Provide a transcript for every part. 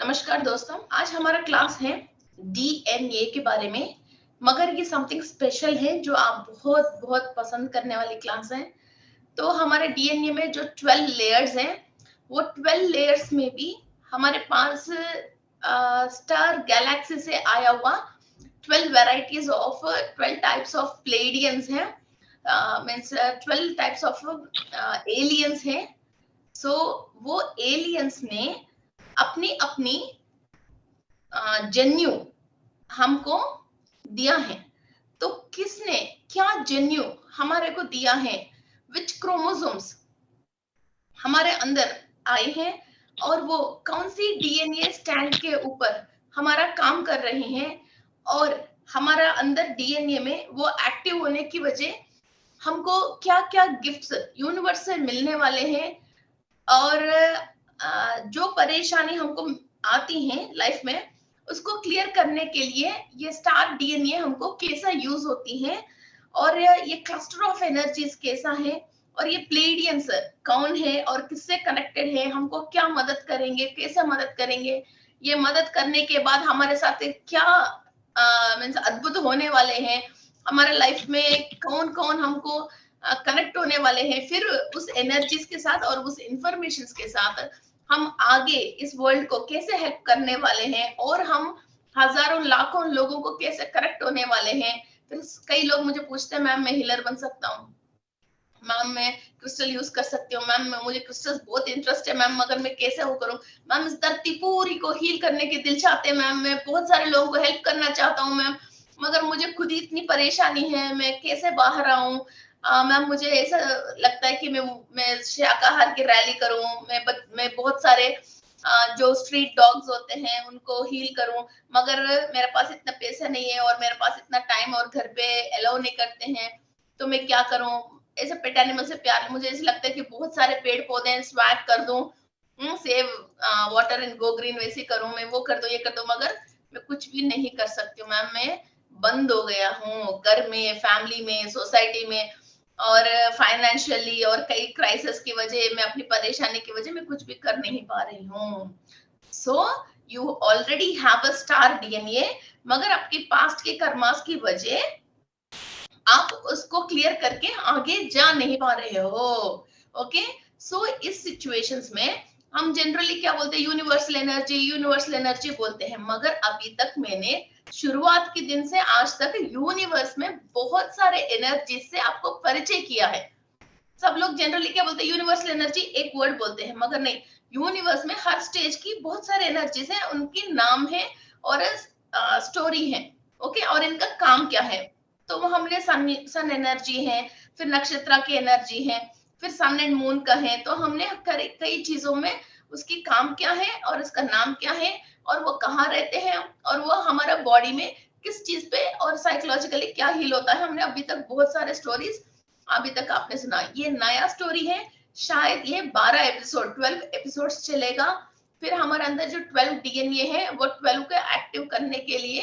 नमस्कार दोस्तों, आज हमारा क्लास है डीएनए के बारे में। मगर ये समथिंग स्पेशल है जो आप बहुत बहुत पसंद करने वाली क्लास है। तो हमारे डीएनए में जो 12 लेयर्स हैं, वो 12 लेयर्स में भी हमारे पास स्टार गैलेक्सी से आया हुआ 12 वेराइटीज ऑफ 12 टाइप्स ऑफ प्लेडियंस हैं, मीन्स 12 टाइप्स ऑफ एलियंस हैं। सो वो एलियंस ने अपनी अपनी जन्यू हमको दिया है। तो किसने क्या जन्यू हमारे को दिया है, विच क्रोमोसोम्स हमारे अंदर आए हैं और वो कौन सी डीएनए स्टैंड के ऊपर हमारा काम कर रहे हैं, और हमारा अंदर डीएनए में वो एक्टिव होने की वजह हमको क्या क्या गिफ्ट्स यूनिवर्स से मिलने वाले हैं, और जो परेशानी हमको आती हैं लाइफ में उसको क्लियर करने के लिए ये स्टार डीएनए हमको कैसा यूज होती है, और ये क्लस्टर ऑफ एनर्जीज कैसा है, और ये प्लेडियंस कौन है और किससे कनेक्टेड है, हमको क्या मदद करेंगे, कैसे मदद करेंगे, ये मदद करने के बाद हमारे साथ क्या मीन्स अद्भुत होने वाले हैं, हमारे लाइफ में कौन कौन हमको कनेक्ट होने वाले हैं, फिर उस एनर्जीज के साथ और उस इंफॉर्मेशन के साथ हम आगे इस वर्ल्ड को कैसे हेल्प करने वाले हैं, और हम हजारों लाखों लोगों को कैसे करेक्ट होने वाले हैं। फिर कई लोग मुझे पूछते हैं, मैम मैं हीलर बन सकता हूँ, मैम मैं क्रिस्टल यूज कर सकती हूँ, मैम मुझे क्रिस्टल्स बहुत इंटरेस्ट है, मैम मगर मैं कैसे वो करूँ, मैम इस धरती पूरी को हील करने के दिल चाहते हैं, मैम मैं बहुत सारे लोगों को हेल्प करना चाहता हूँ मैम, मगर मुझे खुद ही इतनी परेशानी है, मैं कैसे बाहर आऊँ मैम, मुझे ऐसा लगता है कि मैं शाकाहार की रैली करूं, मैं बहुत सारे जो स्ट्रीट डॉग्स होते हैं उनको हील करूं, मगर मेरे पास इतना पैसा नहीं है और मेरे पास इतना टाइम और घर पे अलाउ नहीं करते हैं, तो मैं क्या करूं। ऐसे पेट एनिमल से प्यार, मुझे ऐसा लगता है कि बहुत सारे पेड़ पौधे स्वैग कर दूं, save water and go green वैसे करूं, मैं वो कर दूं, ये कर दूं, मगर मैं कुछ भी नहीं कर सकती हूँ मैम, मैं बंद हो गया हूँ घर में, फैमिली में, सोसाइटी में, और फाइनेंशियली और कई क्राइसिस की वजह, मैं अपनी परेशानी की वजह मैं कुछ भी कर नहीं पा रही हूँ। So you already have a star DNA, मगर आपके पास्ट के कर्मास की वजह आप उसको क्लियर करके आगे जा नहीं पा रहे हो। ओके, सो इस सिचुएशंस में हम जनरली क्या बोलते हैं, यूनिवर्सल एनर्जी बोलते हैं, मगर अभी तक मैंने शुरुआत के दिन से आज तक यूनिवर्स में बहुत सारे एनर्जी से आपको परिचय किया है। सब लोग जनरली क्या बोलते हैं, यूनिवर्सल एनर्जी एक वर्ड बोलते हैं, मगर नहीं, यूनिवर्स में हर स्टेज की बहुत सारे एनर्जीज हैं, उनके नाम है और स्टोरी है। ओके, और इनका काम क्या है। तो वो हमने सन एनर्जी है, फिर नक्षत्र की एनर्जी है, फिर सन एंड मून का है, तो हमने कई चीजों में उसकी काम क्या है और उसका नाम क्या है, और वो कहाँ रहते हैं, और वो हमारा बॉडी में किस चीज पे और साइकोलॉजिकली क्या हील होता है। हमने अभी तक बहुत सारे स्टोरीज अभी तक आपने सुना, ये नया स्टोरी है, शायद ये 12 एपिसोड्स चलेगा। फिर हमारे अंदर जो 12 डीएनए है वो 12 को एक्टिव करने के लिए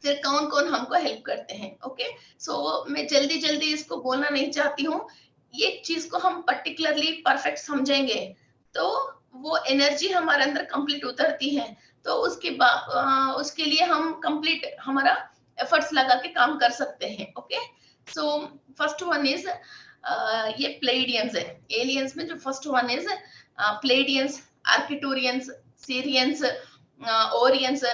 फिर कौन कौन हमको हेल्प करते हैं। ओके, सो मैं जल्दी जल्दी इसको बोलना नहीं चाहती हूँ, ये चीज को हम पर्टिकुलरली परफेक्ट समझेंगे तो वो एनर्जी हमारे अंदर कंप्लीट उतरती है, तो उसके लिए हम कंप्लीट हमारा एफर्ट्स लगा के काम कर सकते हैं। Okay, so first one is ये प्लेडियंस है, एलियंस में जो first one is Pleiadians, Arcturians, Sirians, Orions,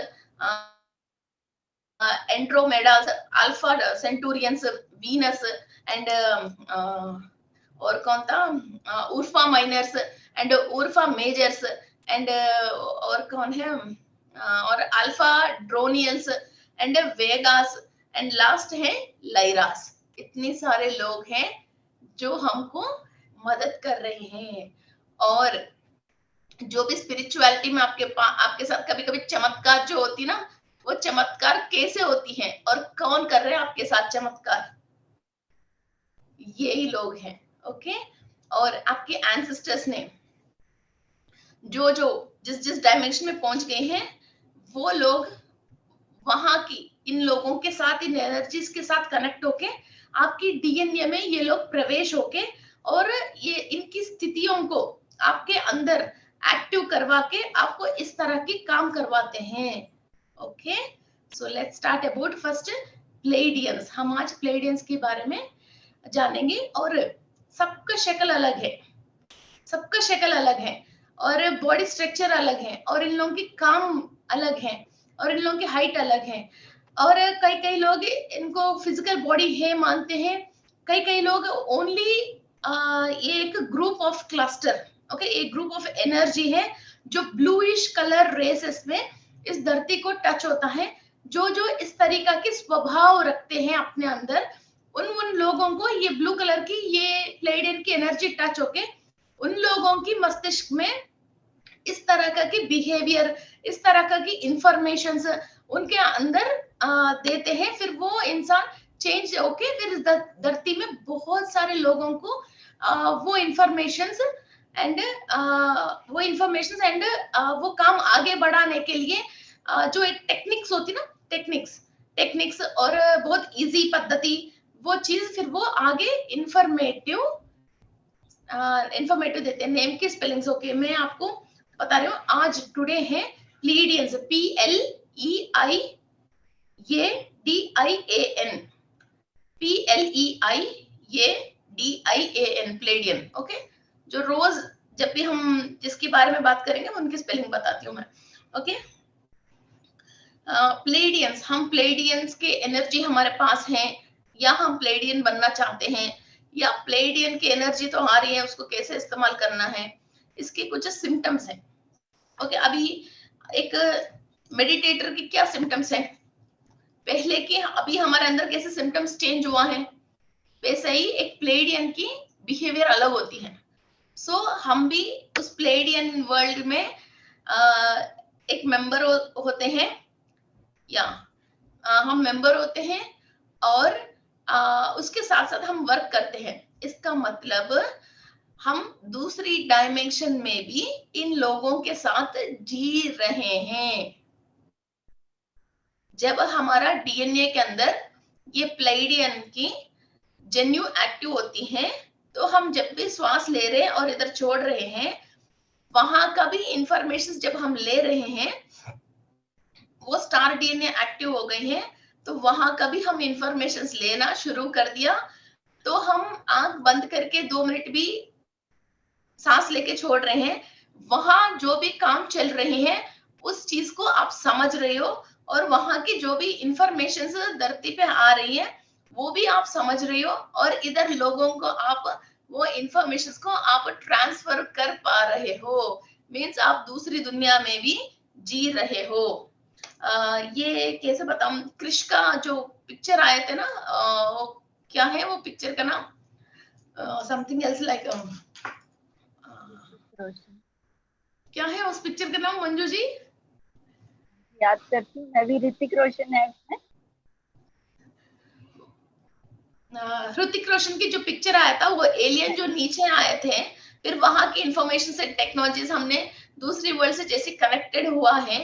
Andromedas, alpha Centaurians, Venus and और कौन था, Ursa minors and Ursa majors and और कौन है, और अल्फा ड्रोनियल्स एंड वेगास एंड लास्ट है लाइरास। इतने सारे लोग हैं जो हमको मदद कर रहे हैं, और जो भी स्पिरिचुअलिटी में आपके साथ कभी कभी चमत्कार जो होती ना, वो चमत्कार कैसे होती है और कौन कर रहे हैं आपके साथ चमत्कार, यही लोग हैं। ओके, और आपके एंसेस्टर्स ने जो जो जिस डायमेंशन में पहुंच गए हैं, वो लोग वहां की इन लोगों के साथ, इन एनर्जीज के साथ कनेक्ट होके आपकी डीएनए में ये लोग प्रवेश होके और ये इनकी स्थितियों को आपके अंदर एक्टिव करवा के आपको इस तरह की काम करवाते हैं। Okay, so let's start about first Pleiadians. हम आज प्लेडियंस के बारे में जानेंगे और सबका शक्ल अलग है, सबका शक्ल अलग है और बॉडी स्ट्रक्चर अलग है और इन लोगों की काम अलग है और इन लोगों की हाइट अलग है और कई कई लोग इनको फिजिकल बॉडी है मानते हैं, कई कई लोग ओनली ये एक ग्रुप ऑफ क्लस्टर, ओके, एक ग्रुप ऑफ एनर्जी है जो ब्लूइश कलर रेसेस में इस धरती को टच होता है, जो जो इस तरीका के स्वभाव रखते हैं अपने अंदर, उन उन लोगों को ये ब्लू कलर की ये प्लेडियन की एनर्जी टच होके उन लोगों की मस्तिष्क में इस तरह का की बिहेवियर, इस तरह का की इंफॉर्मेशंस उनके अंदर देते हैं। फिर वो इंसान चेंज होके फिर इस धरती में बहुत सारे लोगों को वो इंफॉर्मेशंस एंड वो काम आगे बढ़ाने के लिए जो एक टेक्निक्स होती ना, टेक्निक्स और बहुत इजी पद्धति, वो चीज फिर वो आगे इंफॉर्मेटिव देते हैं। नेम की स्पेलिंग्स ओके मैं आपको बता रही हूँ। आज टुडे है प्लीडियंस, PLEI ये DIAN, PLEI प्लेडियन। ओके, जो रोज जब भी हम जिसके बारे में बात करेंगे उनकी स्पेलिंग बताती हूँ मैं। ओके, प्लेडियंस, हम प्लेडियंस के एनर्जी हमारे पास है या हम प्लेडियन बनना चाहते हैं या प्लेडियन की एनर्जी तो आ रही है, उसको कैसे इस्तेमाल करना है, इसके कुछ सिम्टम्स हैं। ओके, अभी एक मेडिटेटर की क्या सिम्टम्स है, पहले के अभी हमारे अंदर कैसे सिम्टम्स चेंज हुआ है, वैसे ही एक प्लेडियन की बिहेवियर अलग होती है। सो हम भी उस प्लेडियन वर्ल्ड में एक मेंबर होते हैं या हम मेंबर होते हैं और उसके साथ साथ हम वर्क करते हैं। इसका मतलब हम दूसरी डायमेंशन में भी इन लोगों के साथ जी रहे हैं। जब हमारा डीएनए के अंदर ये प्लेडियन की जेन्यू एक्टिव होती है तो हम जब भी श्वास ले रहे हैं और इधर छोड़ रहे हैं, वहां का भी इंफॉर्मेशन जब हम ले रहे हैं वो स्टार डीएनए एक्टिव हो गई है, तो वहां का भी हम इंफॉर्मेशन लेना शुरू कर दिया। तो हम आंख बंद करके 2 मिनट भी सांस लेके छोड़ रहे हैं, वहां जो भी काम चल रहे हैं उस चीज को आप समझ रहे हो और वहां की जो भी इंफॉर्मेशन धरती पे आ रही है वो भी आप समझ रहे हो और इधर लोगों को आप वो इंफॉर्मेशन को आप ट्रांसफर कर पा रहे हो। मीन्स आप दूसरी दुनिया में भी जी रहे हो। ये कैसे बताऊं, क्रिश का जो पिक्चर आए थे ना, क्या है वो पिक्चर का नाम, समथिंग एल्स लाइक, क्या है उस पिक्चर का नाम मंजू जी? याद करती हूँ मैं भी, ऋतिक रोशन है उसमें। ऋतिक रोशन की जो पिक्चर आया था वो एलियन जो नीचे आए थे, फिर वहां की इंफॉर्मेशन से टेक्नोलॉजीज हमने दूसरी वर्ल्ड से जैसे कनेक्टेड हुआ है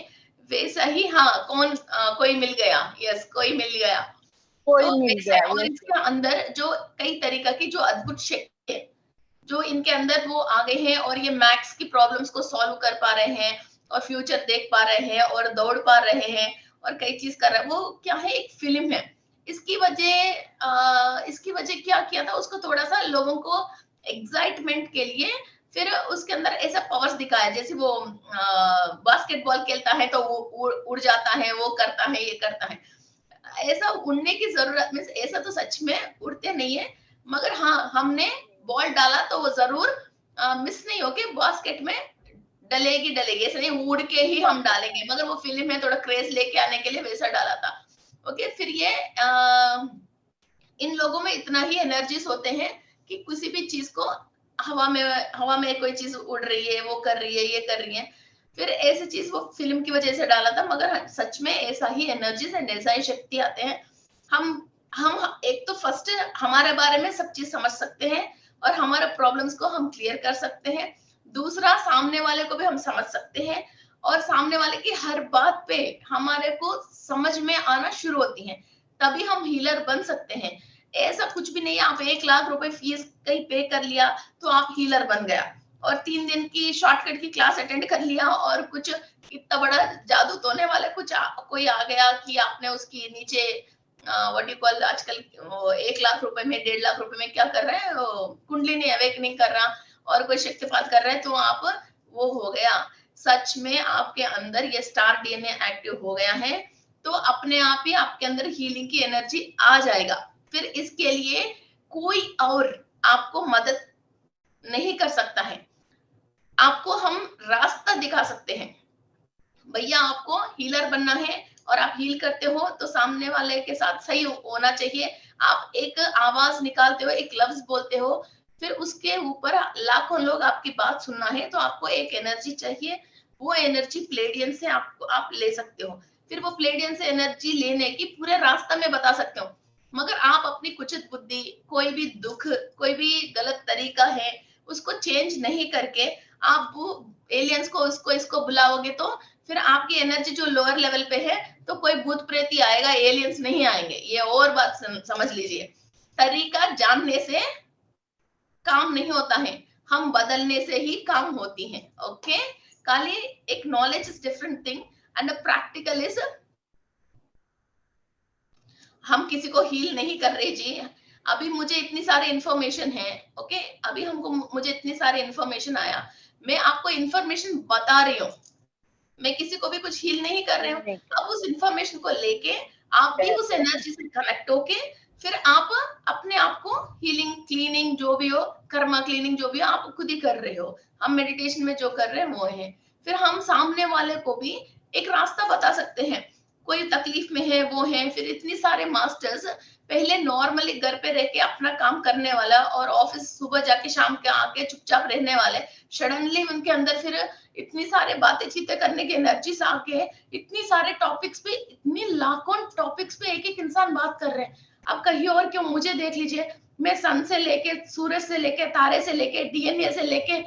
वैसा ही, हाँ कोई मिल गया, यस कोई मिल गया, कोई तो मिल वैसे गया। और इसके अंदर जो कई तरीका की जो अद्भुत शक्ति है जो इनके अंदर वो आ गए हैं और ये मैथ्स की प्रॉब्लम्स को सॉल्व कर पा रहे हैं और फ्यूचर देख पा रहे हैं और दौड़ पा रहे हैं और कई चीज कर रहे हैं। वो क्या है, एक फिल्म है। इसकी वजह क्या किया था, उसको थोड़ा सा लोगों को एक्साइटमेंट के लिए फिर उसके अंदर ऐसा पावर्स दिखाया, जैसे वो बास्केटबॉल खेलता है तो वो उड़ जाता है, वो करता है, ये करता है। ऐसा उड़ने की जरूरत में, ऐसा तो सच में उड़ते नहीं है, मगर हाँ हमने बॉल डाला तो वो जरूर मिस नहीं होके बास्केट में डलेगी, ऐसा नहीं उड़ के ही हम डालेंगे, मगर वो फिल्म में थोड़ा क्रेज लेके आने के लिए वैसा डाला था। ओके, फिर ये इन लोगों में इतना ही एनर्जीज होते हैं कि किसी भी चीज को हवा में कोई चीज उड़ रही है, वो कर रही है, ये कर रही है, फिर ऐसी चीज वो फिल्म की वजह से डाला था, मगर सच में ऐसा ही एनर्जीज एंड ऐसा ही शक्ति आते हैं। हम एक तो फर्स्ट हमारे बारे में सब चीज समझ सकते हैं और हमारे प्रॉब्लम्स को हम क्लियर कर सकते हैं। दूसरा, सामने वाले को भी हम समझ सकते हैं और सामने वाले की हर बात पे हमारे को समझ में आना शुरू होती है, तभी हम हीलर बन सकते हैं। ऐसा कुछ भी नहीं है आप 1 लाख रुपए फीस कहीं पे कर लिया तो आप हीलर बन गया। और 3 दिन की शॉर्टकट की क्लास अटेंड कर लिया और कुछ इतना बड़ा जादू तोड़ने वाला कोई आ गया कि आपने उसकी नीचे व्हाट यू कॉल आजकल 1 लाख रुपए में 1.5 लाख रुपए में क्या कर रहे हैं, कुंडलिनी अवेकनिंग कर रहा और कोई शक्तिपात कर रहे हैं, तो आप वो हो गया। सच में आपके अंदर ये स्टार डीएनए एक्टिव हो गया है, तो अपने आप ही आपके अंदर हीलिंग की एनर्जी आ जाएगा। फिर इसके लिए कोई और आपको मदद नहीं कर सकता है, आपको हम रास्ता दिखा सकते हैं। भैया आपको हीलर बनना है और आप हील करते हो तो सामने वाले के साथ सही होना चाहिए। आप एक आवाज निकालते हो, एक लफ्ज बोलते हो, फिर उसके ऊपर लाखों लोग आपकी बात सुनना है, तो आपको एक एनर्जी चाहिए। वो एनर्जी प्लेडियन से आप ले सकते हो। फिर वो प्लेडियन से एनर्जी लेने की पूरे रास्ता में बता सकते हो। मगर आप अपनी कुचित बुद्धि, कोई भी दुख, कोई भी गलत तरीका है, उसको चेंज नहीं करके आप वो एलियंस को इसको बुलाओगे, तो फिर आपकी एनर्जी जो लोअर लेवल पे है, तो कोई भूत प्रेत ही आएगा, एलियंस नहीं आएंगे। ये और बात समझ लीजिए। तरीका जानने से काम नहीं होता है, हम बदलने से ही काम होती है। ओके काली, एक knowledge is different thing and practical is, हम किसी को हील नहीं कर रहे जी। अभी मुझे इतनी सारी इंफॉर्मेशन है, ओके अभी मुझे इतनी सारी इंफॉर्मेशन आया, मैं आपको इंफॉर्मेशन बता रही हूँ, मैं किसी को भी कुछ हील नहीं कर रही हूँ। अब उस इंफॉर्मेशन को लेके आप भी उस एनर्जी से कनेक्ट होके फिर आप अपने आप को हीलिंग, क्लीनिंग जो भी हो, कर्मा क्लीनिंग जो भी हो, आप खुद ही कर रहे हो। हम मेडिटेशन में जो कर रहे हैं वो है। फिर हम सामने वाले को भी एक रास्ता बता सकते हैं। कोई तकलीफ में है, वो है, फिर इतनी सारे मास्टर्स पहले नॉर्मली घर पे रह के अपना काम करने वाला और ऑफिस सुबह जाके शाम के आके चुपचाप रहने वाले, सडनली उनके अंदर फिर इतनी सारे बातें चीतें करने की एनर्जी आके इतनी सारे टॉपिक्स पे, इतनी लाखों टॉपिक्स पे एक एक इंसान बात कर रहे हैं। अब कहीं और क्यों, मुझे देख लीजिए, मैं सन से लेके, सूरज से लेके, तारे से लेके, डीएनए से लेके,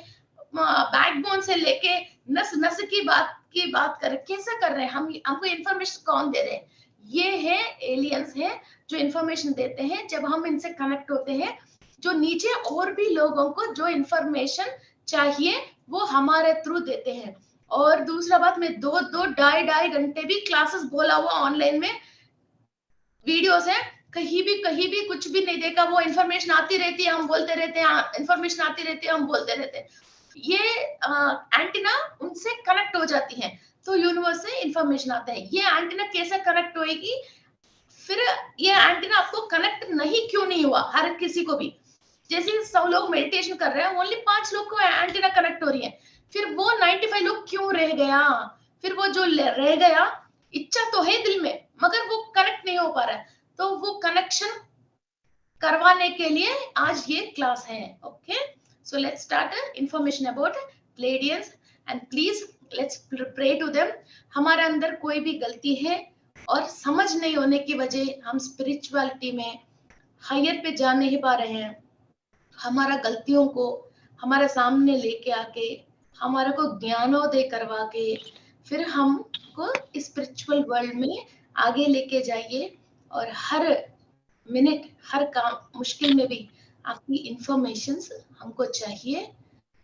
बैकबोन से लेके, नस नस की बात कर, कैसे कर रहे हैं हम? हमको इन्फॉर्मेशन कौन दे रहे हैं? ये है एलियंस है जो इन्फॉर्मेशन देते हैं। जब हम इनसे कनेक्ट होते हैं, जो नीचे और भी लोगों को जो इन्फॉर्मेशन चाहिए वो हमारे थ्रू देते हैं। और दूसरा बात, मैं 2-2 ढाई घंटे भी क्लासेस बोला हुआ ऑनलाइन में वीडियोस है, कहीं भी कुछ भी नहीं देखा, वो इन्फॉर्मेशन आती रहती है, हम बोलते रहते हैं, इन्फॉर्मेशन आती रहती है, हम बोलते रहते हैं। ये एंटीना उनसे कनेक्ट हो जाती है, तो यूनिवर्स से इंफॉर्मेशन आता है। ये एंटीना कैसे कनेक्ट होएगी? फिर ये एंटीना आपको कनेक्ट नहीं क्यों नहीं हुआ हर किसी को भी? जैसे 100 लोग मेडिटेशन कर रहे हैं, ओनली 5 लोग को एंटीना कनेक्ट हो रही है, फिर वो 95 लोग क्यों रह गया? फिर वो जो रह गया, इच्छा तो है दिल में मगर वो कनेक्ट नहीं हो पा रहा है, तो वो कनेक्शन करवाने के लिए आज ये क्लास है। Okay so let's start information about Pleiadians and please let's pray to them. हमारे अंदर कोई भी गलती है और समझ नहीं होने की वजह हम स्पिरिचुअलिटी में हायर पे जा नहीं पा रहे हैं, हमारा गलतियों को हमारे सामने लेके आके हमारे को ज्ञानोदय करवा के फिर हमको स्पिरिचुअल वर्ल्ड में आगे लेके जाइए। और हर मिनट, हर काम मुश्किल में भी आपकी इंफॉर्मेशंस हमको चाहिए,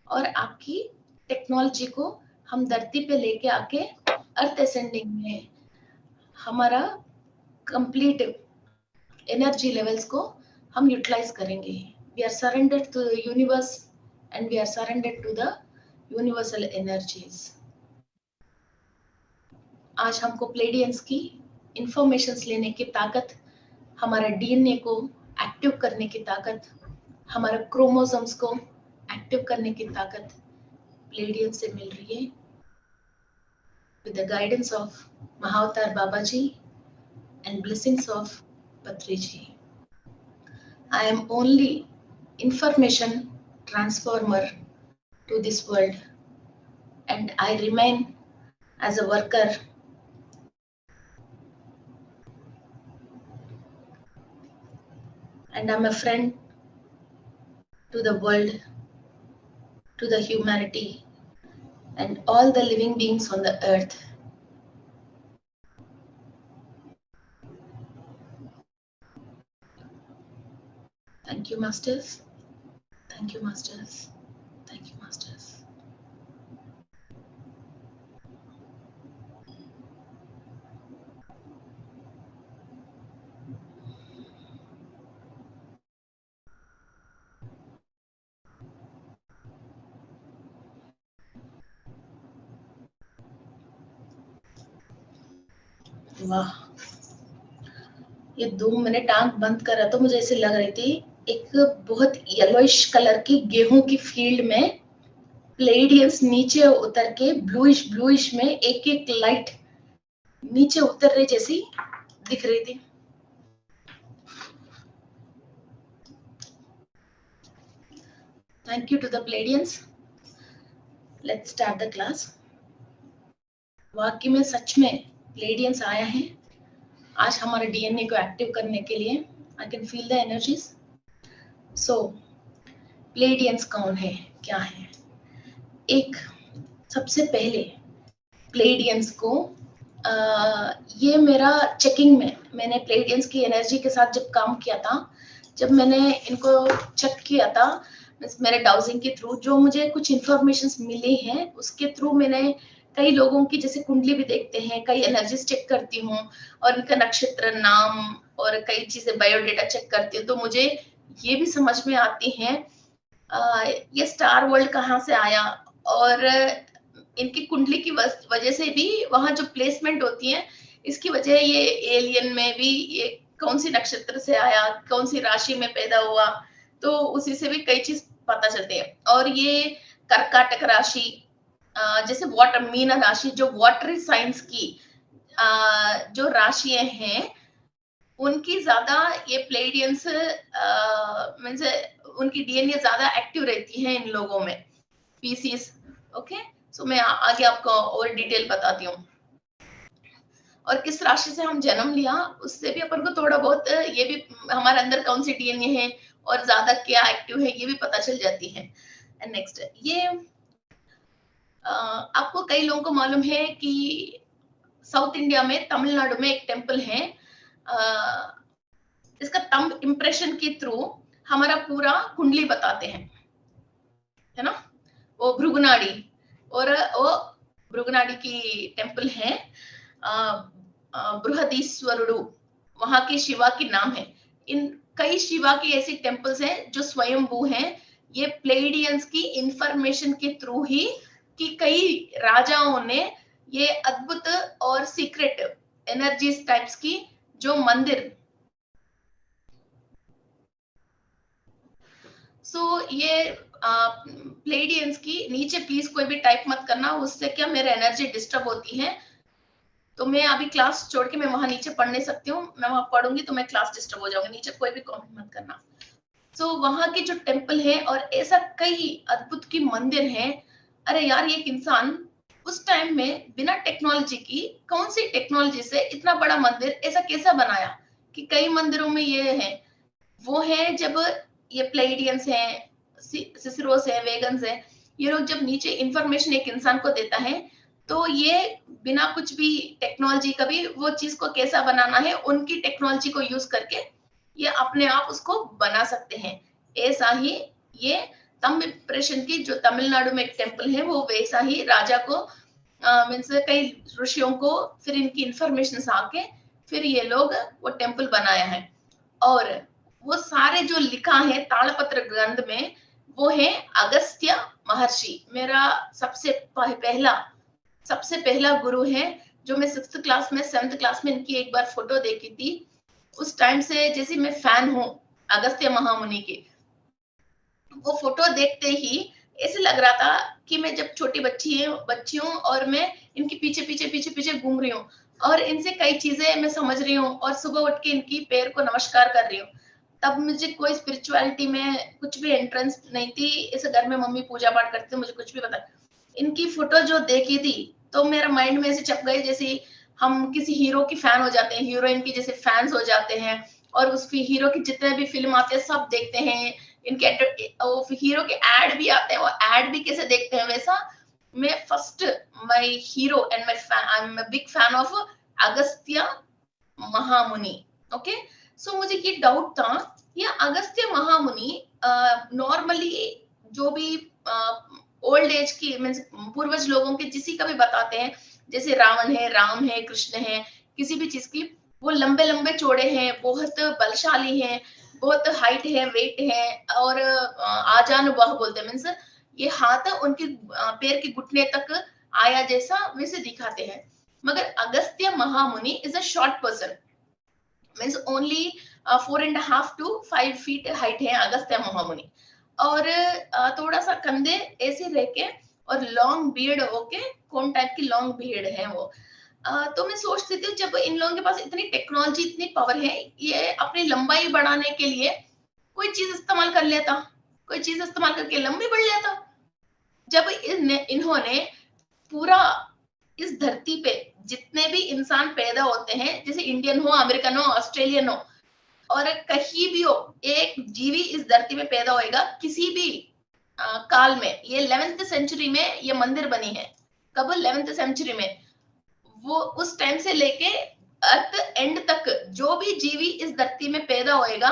और आपकी टेक्नोलॉजी को हम धरती पे लेके आके अर्थ असेंडिंग में हमारा कंप्लीट एनर्जी लेवल्स को हम यूटिलाइज करेंगे। We are surrendered to the universe and we are surrendered to the universal energies. आज हमको प्लेडियंस की इंफॉर्मेशंस लेने की ताकत, हमारा डीएनए को एक्टिव करने की ताकत, हमारा क्रोमोसोम्स को एक्टिव करने की ताकत प्लेडियंस से मिल रही है। With the guidance of Mahavatar Babaji and blessings of Patri ji, I am only information transformer to this world, and I remain as a worker and I'm a friend to the world, to the humanity and all the living beings on the earth. Thank you, Masters. Thank you, Masters. Thank you, Masters. वाह, ये 2 minute आंख बंद करा तो मुझे ऐसे लग रही थी एक बहुत येलोइश कलर की गेहूं की फील्ड में प्लेडियंस नीचे उतर के ब्लूइश में एक एक लाइट नीचे उतर रही जैसी दिख रही थी। Thank you to the Pleiadians. Let's start the class. वाकई में सच में प्लेडियंस आया है आज हमारे डीएनए को एक्टिव करने के लिए। I can feel the energies. So Pleiadians कौन है, क्या है? एक सबसे पहले प्लेडियंस को ये मेरा चेकिंग में मैंने प्लेडियंस की एनर्जी के साथ जब काम किया था, जब मैंने इनको चेक किया था मेरे डाउजिंग के थ्रू, जो मुझे कुछ इंफॉर्मेशंस मिली हैं उसके थ्रू मैंने कई लोगों की जैसे कुंडली भी देखते हैं, कई एनर्जीज चेक करती हूँ और इनका नक्षत्र नाम और कई चीजें बायोडेटा चेक करती हूँ, तो मुझे ये भी समझ में आती है ये स्टार वर्ल्ड कहाँ से आया और इनकी कुंडली की वजह से भी वहां जो प्लेसमेंट होती है इसकी वजह ये एलियन में भी ये कौन सी नक्षत्र से आया, कौन सी राशि में पैदा हुआ, तो उसी से भी कई चीज पता चलती है। और ये कर्काटक राशि जैसे वाटर मीन राशि जो वाटरी साइंस की जो राशियां हैं उनकी ज्यादा ये प्लेडियंस मींस उनकी डीएनए ज्यादा एक्टिव रहती है इन लोगों में पीसीस। ओके, सो मैं आगे आपको और डिटेल बताती हूँ। और किस राशि से हम जन्म लिया उससे भी अपन को थोड़ा बहुत ये भी हमारे अंदर कौन सी डीएनए है और ज्यादा क्या एक्टिव है ये भी पता चल जाती है। एंड नेक्स्ट ये आपको कई लोगों को मालूम है कि साउथ इंडिया में तमिलनाडु में एक टेम्पल है, इसका थंब इंप्रेशन के थ्रू हमारा पूरा कुंडली बताते हैं, है ना? वो भृगुनाड़ी, और वो भृगुनाड़ी की टेम्पल है बृहदीश्वरुडु, वहां के शिवा की नाम है। इन कई शिवा की ऐसी टेम्पल्स हैं जो स्वयंभू हैं। ये प्लेडियंस की इंफॉर्मेशन के थ्रू ही कि कई राजाओं ने ये अद्भुत और सीक्रेट एनर्जीज टाइप्स की जो मंदिर ये प्लेडियंस की नीचे प्लीज कोई भी टाइप मत करना, उससे क्या मेरे एनर्जी डिस्टर्ब होती है। तो मैं अभी क्लास छोड़ के मैं वहां नीचे पढ़ नहीं सकती हूँ, मैं वहां पढ़ूंगी तो मैं क्लास डिस्टर्ब हो जाऊंगी, नीचे कोई भी कमेंट मत करना। वहां की जो टेम्पल है और ऐसा कई अद्भुत की मंदिर है। अरे यार, ये एक इंसान उस टाइम में बिना टेक्नोलॉजी की, कौन सी टेक्नोलॉजी से इतना बड़ा मंदिर ऐसा कैसा बनाया कि कई मंदिरों में ये है वो है जब ये प्लेडियंस है, सिसरोस है, वेगन्स है, ये लोग जब नीचे इंफॉर्मेशन एक इंसान को देता है तो ये बिना कुछ भी टेक्नोलॉजी का भी वो चीज को कैसा बनाना है उनकी टेक्नोलॉजी को यूज करके ये अपने आप उसको बना सकते हैं। ऐसा ही ये थंब इंप्रेशन की जो तमिलनाडु में एक टेम्पल है वो वैसा ही राजा को मीन्स कई ऋषियों को फिर इनकी इंफॉर्मेशन आके फिर ये लोग वो टेम्पल बनाया है। और वो सारे जो लिखा है ताड़पत्र ग्रंथ में वो है अगस्त्य महर्षि, मेरा सबसे पहला गुरु है, जो मैं 6th क्लास में 7th क्लास में इनकी एक बार फोटो देखी थी। उस टाइम से जैसे मैं फैन हूँ अगस्त्य महामुनि की। वो फोटो देखते ही ऐसे लग रहा था कि मैं जब छोटी बच्ची हूँ और मैं इनके पीछे पीछे घूम रही हूँ और इनसे कई चीजें मैं समझ रही हूँ और सुबह उठ के इनकी पैर को नमस्कार कर रही हूँ। तब मुझे कोई स्पिरिचुअलिटी में कुछ भी एंट्रेंस नहीं थी, इस घर में मम्मी पूजा पाठ करती थी, मुझे कुछ भी पता। इनकी फोटो जो देखी थी तो मेरा माइंड में ऐसे छप गई जैसे हम किसी हीरो की फैन हो जाते हैं, हीरोइन की जैसे फैंस हो जाते हैं और उस हीरो की जितने भी फिल्म आते हैं सब देखते हैं, इनके हीरो के एड भी आते हैं, वो एड भी कैसे देखते हैं वैसा मैं first my hero and my fan, I am a big fan of Agastya महामुनि। ओके, सो मुझे ये डाउट था, ये अगस्त्य महामुनि नॉर्मली जो भी ओल्ड एज की मीन्स पूर्वज लोगों के किसी का भी बताते हैं, जैसे रावण है, राम है, कृष्ण है, किसी भी चीज की वो लंबे लंबे चौड़े हैं, बहुत बलशाली हैं, बहुत हाइट है, वेट है और आजान वह बोलते हैं, मीन्स ये हाथ उनके पैर के घुटने तक आया जैसा वैसे दिखाते हैं। मगर अगस्त्य महामुनि is a short person, means only 4.5 to 5 feet height है अगस्त्य महामुनि, और थोड़ा सा कंधे ऐसे रह के और लॉन्ग बियर्ड होके, कौन टाइप की लॉन्ग बियर्ड है वो। तो मैं सोचती थी जब इन लोगों के पास इतनी टेक्नोलॉजी, इतनी पावर है, ये अपनी लंबाई बढ़ाने के लिए कोई चीज इस्तेमाल कर लेता, कोई चीज इस्तेमाल करके लंबी बढ़ लेता। जब इन्होंने पूरा इस धरती पे जितने भी इंसान पैदा होते हैं, जैसे इंडियन हो, अमेरिकन हो, ऑस्ट्रेलियन हो, और कहीं भी हो, एक जीवी इस धरती में पैदा होएगा किसी भी काल में। ये 11th सेंचुरी में ये मंदिर बनी है, कब? 11th सेंचुरी में। वो उस टाइम से लेके अर्थ एंड तक जो भी जीवी इस धरती में पैदा होएगा,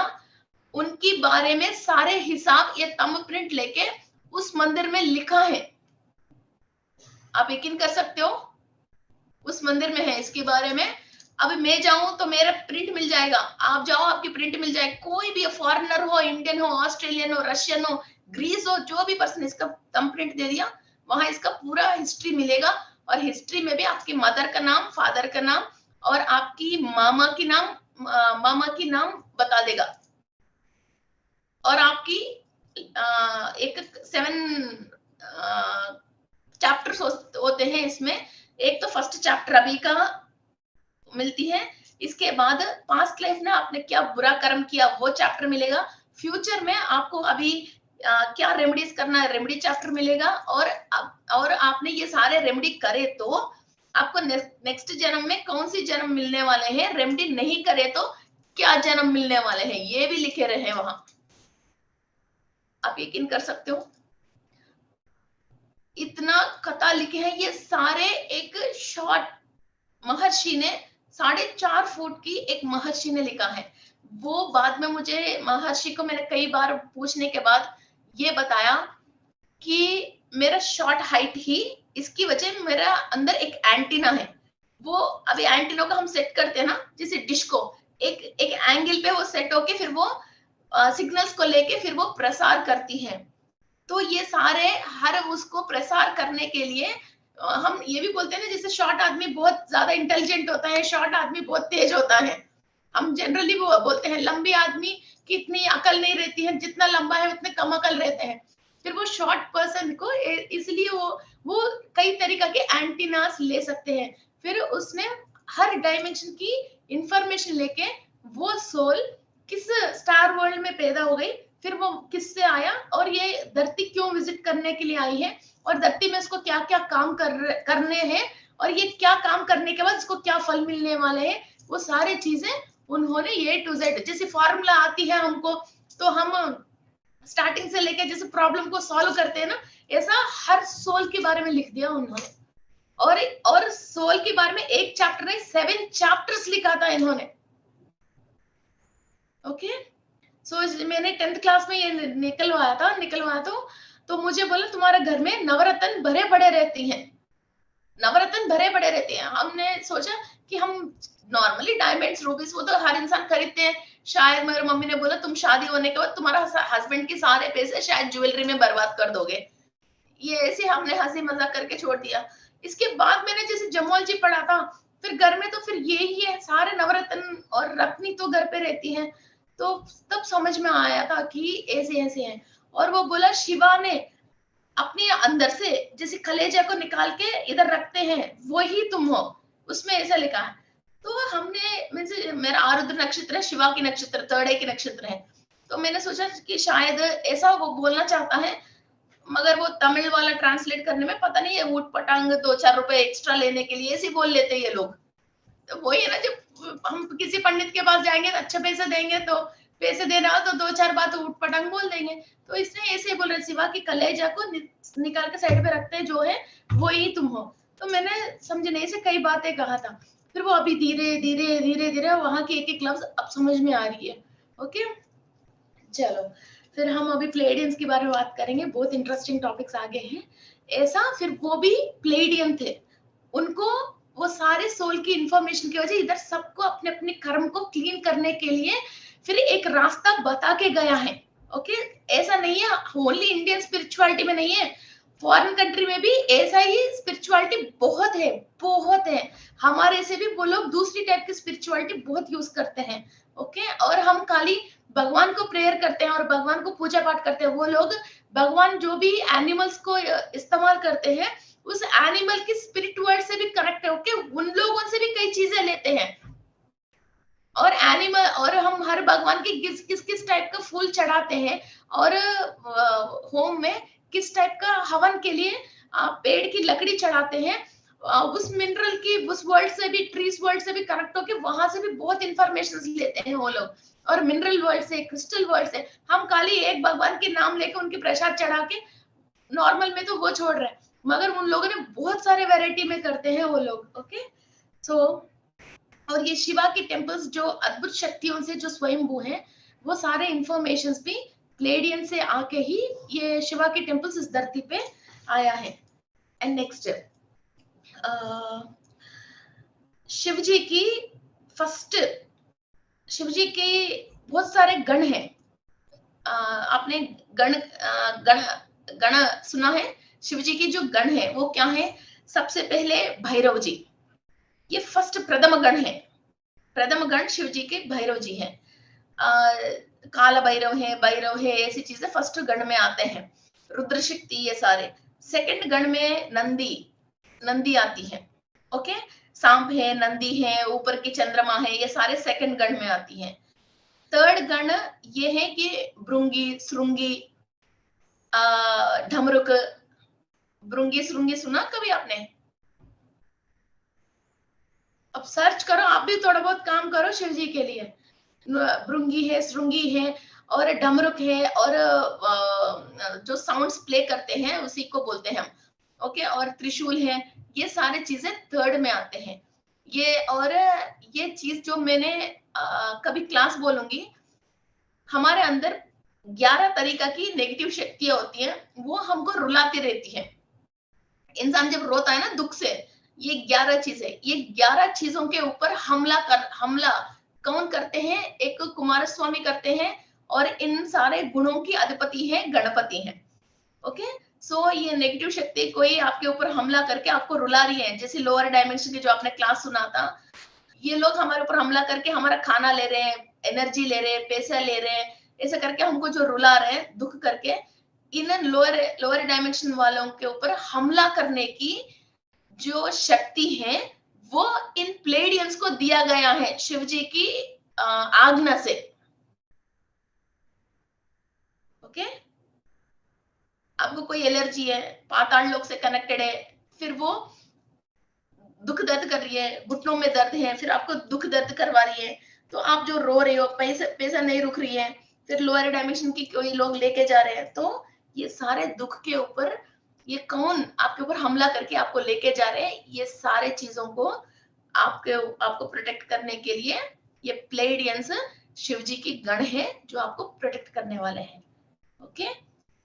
उनकी बारे में सारे हिसाब ये थंब प्रिंट लेके उस मंदिर में लिखा है। आप यकीन कर सकते हो, उस मंदिर में है इसके बारे में। अब मैं जाऊं तो मेरा प्रिंट मिल जाएगा, आप जाओ आपकी प्रिंट मिल जाएगी। कोई भी फॉरेनर हो, इंडियन हो, ऑस्ट्रेलियन हो, रशियन हो, ग्रीस हो, जो भी पर्सन इसका थंब प्रिंट दे दिया, वहां इसका पूरा हिस्ट्री मिलेगा। और हिस्ट्री में भी आपकी मदर का नाम, फादर का नाम और आपकी मामा की नाम बता देगा। और आपकी एक 7 चैप्टर्स होते हैं इसमें। एक तो फर्स्ट चैप्टर अभी का मिलती है, इसके बाद पास्ट लाइफ में आपने क्या बुरा कर्म किया वो चैप्टर मिलेगा, फ्यूचर में आपको अभी क्या रेमेडीज करना है रेमेडी चैप्टर मिलेगा, और आपने ये सारे रेमेडी करे तो आपको नेक्स्ट जन्म में कौन सी जन्म मिलने वाले हैं, रेमेडी नहीं करे तो क्या जन्म मिलने वाले हैं, ये भी लिखे रहे वहां। आप यकीन कर सकते हो, इतना कथा लिखे हैं ये सारे। एक शॉर्ट महर्षि ने 4.5 फुट की एक महर्षि ने लिखा है। वो बाद में मुझे महर्षि को मैंने कई बार पूछने के बाद ये बताया कि मेरा शॉर्ट हाइट ही इसकी वजह, मेरा अंदर एक एंटीना है। वो अभी एंटीना को हम सेट करते हैं ना, जैसे डिश को एक एंगल पे वो सेट होके फिर वो सिग्नल्स को लेके फिर वो प्रसार करती है। तो ये सारे हर उसको प्रसार करने के लिए हम ये भी बोलते हैं ना, जैसे शॉर्ट आदमी बहुत ज्यादा इंटेलिजेंट होता है, शॉर्ट आदमी बहुत तेज होता है। हम जनरली वो बोलते हैं लंबी आदमी की इतनी अकल नहीं रहती है, जितना लंबा है उतने कम अकल रहते हैं। फिर वो शॉर्ट पर्सन को इसलिए वो कई तरीका के एंटीनास ले सकते हैं। फिर उसने हर डायमेंशन की इंफॉर्मेशन लेके वो सोल किस स्टार वर्ल्ड में पैदा हो गई, फिर वो किससे आया और ये धरती क्यों विजिट करने के लिए आई है, और धरती में इसको क्या क्या काम करने हैं, और ये क्या काम करने के बाद इसको क्या फल मिलने वाले हैं, वो सारी चीजें उन्होंने A to Z, जैसे फॉर्मूला आती है हमको तो हम स्टार्टिंग से लेके जैसे प्रॉब्लम को सॉल्व करते हैं ना, ऐसा हर सोल के बारे में लिख दिया उन्होंने। और सोल के बारे में एक चैप्टर नहीं 7 चैप्टर्स लिखा था इन्होंने। ओके सो मैंने 10th क्लास में ये निकलवाया तो मुझे बोला तुम्हारे घर में नवरत्न भरे पड़े रहती हैं, नवरत्न भरे पड़े रहते हैं। हमने सोचा कि हम नॉर्मली डायमंड्स रूबीज वो तो हर इंसान खरीदते हैं, शायद मेरी मम्मी ने बोला तुम शादी होने के बाद तुम्हारा हस्बैंड के सारे पैसे शायद ज्वेलरी में बर्बाद कर दोगे। ये ऐसे हमने हंसी मजाक करके छोड़ दिया। इसके बाद मैंने जैसे जमोलजी पढ़ा था, फिर घर में तो फिर यही है, सारे नवरत्न और रत्नी तो घर पे रहती हैं। तो तब समझ में आया था कि ऐसे ऐसे हैं। और वो बोला शिवा ने अपने अंदर से जैसे कलेजा को निकाल के इधर रखते हैं, वही तुम हो, उसमें ऐसा लिखा है। तो हमने मेरा आरुद्र नक्षत्र है, शिवा की नक्षत्र, 3rd की नक्षत्र है। तो मैंने सोचा कि शायद ऐसा वो बोलना चाहता है, मगर वो तमिल वाला ट्रांसलेट करने में पता नहीं है ऊट पटांग 2-4 रुपए एक्स्ट्रा लेने के लिए ऐसे बोल लेते हैं ये लोग। तो वही है ना, जब हम किसी पंडित के पास जाएंगे तो अच्छे पैसे देंगे, तो पैसे देना हो तो 2-4 बात ऊट पटांग बोल देंगे। तो इसने ऐसे बोल रहे शिवा की कलेजा को निकाल के साइड पे रखते हैं, जो है वो ही तुम हो। तो मैंने समझ नहीं से कई बातें कहा था। फिर वो अभी धीरे धीरे धीरे धीरे वहां की एक एक लफ्ज अब समझ में आ रही है। ओके चलो फिर हम अभी प्लेडियंस के बारे में बात करेंगे, बहुत इंटरेस्टिंग टॉपिक्स आगे हैं ऐसा। फिर वो भी प्लेडियन थे, उनको वो सारे सोल की इंफॉर्मेशन की वजह इधर सबको अपने अपने कर्म को क्लीन करने के लिए फिर एक रास्ता बता के गया है। ओके ऐसा नहीं है ओनली इंडियन स्पिरिचुअलिटी में नहीं है, फॉरेन कंट्री में भी ऐसा ही स्पिरिचुअलिटी बहुत है, बहुत है। हमारे से भी वो लोग दूसरी टाइप की स्पिरिचुअलिटी बहुत यूज करते हैं। ओके, और हम खाली भगवान को प्रेयर करते हैं और भगवान को पूजा पाठ करते हैं, वो लोग भगवान जो भी एनिमल्स को इस्तेमाल करते हैं उस एनिमल की स्पिरिट वर्ल्ड से भी कनेक्ट होके उन लोगों से भी कई चीजें लेते हैं। और एनिमल, और हम हर भगवान की किस किस टाइप का फूल चढ़ाते हैं, और होम में किस टाइप का हवन के लिए पेड़ की लकड़ी चढ़ाते हैं, उस मिनरल की उस वर्ल्ड से भी, ट्रीज वर्ल्ड से भी कनेक्ट होके वहां से भी बहुत इंफॉर्मेशन लेते हैं वो लोग। और मिनरल वर्ल्ड से, क्रिस्टल वर्ल्ड से हम खाली एक भगवान के नाम लेके उनके प्रसाद चढ़ा के नॉर्मल में तो वो छोड़ रहे हैं, मगर उन लोगों ने बहुत सारे वैरायटी में करते हैं वो लोग। ओके, सो और ये शिवा की टेम्पल्स जो अद्भुत शक्तियों से जो स्वयंभू हैं, वो सारे इंफॉर्मेशंस भी प्लेडियन से आके ही ये शिवा की टेम्पल्स इस धरती पे आया है। एंड नेक्स्ट, शिव जी की फर्स्ट, शिव जी के बहुत सारे गण हैं। आपने गण गण गण सुना है? शिव जी की जो गण है वो क्या है? सबसे पहले भैरव जी, ये फर्स्ट प्रथम गण है। प्रथम गण शिव जी के भैरव जी हैं। काला भैरव है, ऐसी चीजें फर्स्ट गण में आते हैं। रुद्र शक्ति, ये सारे। सेकंड गण में नंदी आती है। ओके, सांप है, नंदी है, ऊपर की चंद्रमा है, ये सारे सेकंड गण में आती है। थर्ड गण ये है कि भृंगी, श्रृंगी, ढमरुक। भृंगी श्रृंगी सुना कभी आपने? अब सर्च करो, आप भी थोड़ा बहुत काम करो शिव जी के लिए। भृंगी है, श्रृंगी है, और डमरुक है, और जो साउंड्स प्ले करते हैं उसी को बोलते हैं हम। ओके, और त्रिशूल है, ये सारे चीजें थर्ड में आते हैं। ये, और ये चीज जो मैंने कभी क्लास बोलूंगी, हमारे अंदर 11 तरीका की नेगेटिव शक्तियां होती हैं, वो हमको रुलाती रहती है। इंसान जब रोता है ना दुख से, ये 11 चीजें, ये 11 चीजों के ऊपर हमला कौन करते हैं? एक कुमार स्वामी करते हैं, और इन सारे गुणों की अधिपति है गणपति है। ओके, सो ये नेगेटिव शक्ति कोई आपके ऊपर हमला करके आपको रुला रही है, जैसे लोअर डायमेंशन की जो आपने क्लास सुना था, ये लोग हमारे ऊपर हमला करके हमारा खाना ले रहे हैं, एनर्जी ले रहे हैं, पैसा ले रहे हैं, ऐसे करके हमको जो रुला रहे हैं दुख करके, इन लोअर डायमेंशन वालों के ऊपर हमला करने की जो शक्ति है वो इन प्लेडियंस को दिया गया है शिव जी की आज्ञा से। ओके, आपको कोई एलर्जी है, पाताल लोक से कनेक्टेड है, फिर वो दुख दर्द कर रही है, घुटनों में दर्द है, फिर आपको दुख दर्द करवा रही है, तो आप जो रो रहे हो, पैसा नहीं रुक रही है, फिर लोअर डायमेंशन की कोई लोग लेके जा रहे हैं, तो ये सारे दुख के ऊपर ये कौन आपके ऊपर हमला करके आपको लेके जा रहे हैं, ये सारे चीजों को आपको प्रोटेक्ट करने के लिए ये प्लेडियंस शिव जी की गण है जो आपको प्रोटेक्ट करने वाले हैं। ओके,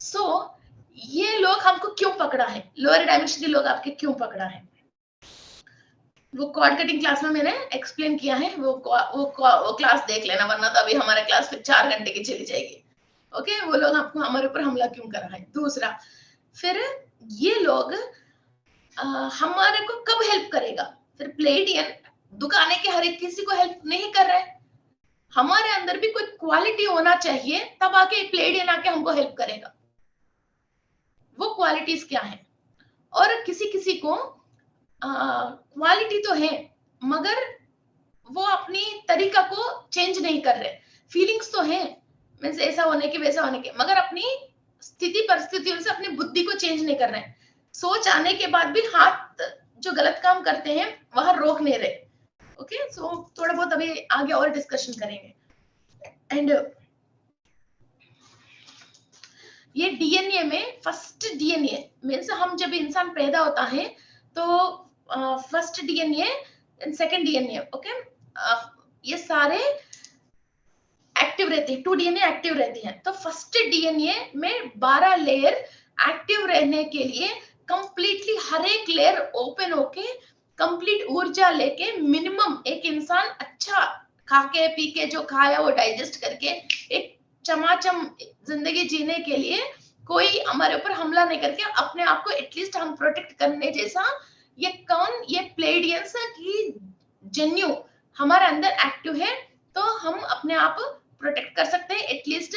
सो ये लोग हमको क्यों पकड़ा है? लोअर डायमेंशन के लोग आपके क्यों पकड़ा है? वो कॉर्ड कटिंग क्लास में मैंने एक्सप्लेन किया है, वो क्लास देख लेना, वरना तो अभी हमारा क्लास फिर 4 घंटे की चली जाएगी। ओके, वो लोग आपको हमारे ऊपर हमला क्यों कर रहा है? दूसरा, फिर ये लोग हमारे को कब हेल्प करेगा? फिर प्लेडियन दुकाने के हर एक किसी को हेल्प नहीं कर रहे, हमारे अंदर भी कोई क्वालिटी होना चाहिए, तब आके प्लेडियन आके हमको हेल्प करेगा। वो क्वालिटीज क्या है? और किसी किसी को क्वालिटी तो है, मगर वो अपनी तरीका को चेंज नहीं कर रहे। फीलिंग्स तो है, मीन्स ऐसा होने के वैसा होने के, मगर अपनी स्थिति परिस्थितियों से अपनी बुद्धि को चेंज नहीं कर रहे हैं। सोच आने के बाद भी हाथ जो गलत काम करते हैं वहां रोक नहीं रहे। ओके, सो थोड़ा बहुत अभी आगे और डिस्कशन करेंगे। एंड ये डीएनए में फर्स्ट डीएनए मीन्स हम जब इंसान पैदा होता है तो first DNA and second DNA, okay, ये सारे एक्टिव रहते हैं, 2 डीएनए एक्टिव रहती हैं। तो फर्स्ट डीएनए में 12 लेयर एक्टिव रहने के लिए कंप्लीटली हर एक लेयर ओपन होके कंप्लीट ऊर्जा लेके मिनिमम एक इंसान अच्छा खा के पी के जो खाया वो डाइजेस्ट करके एक चमाचम जिंदगी जीने के लिए कोई हमारे ऊपर हमला नहीं करके अपने आप को एटलीस्ट हम प्रोटेक्ट करने जैसा, ये कौन? ये प्लेडियंस की जेन्यू हमारे अंदर एक्टिव है तो हम अपने आप प्रोटेक्ट कर सकते हैं, एटलीस्ट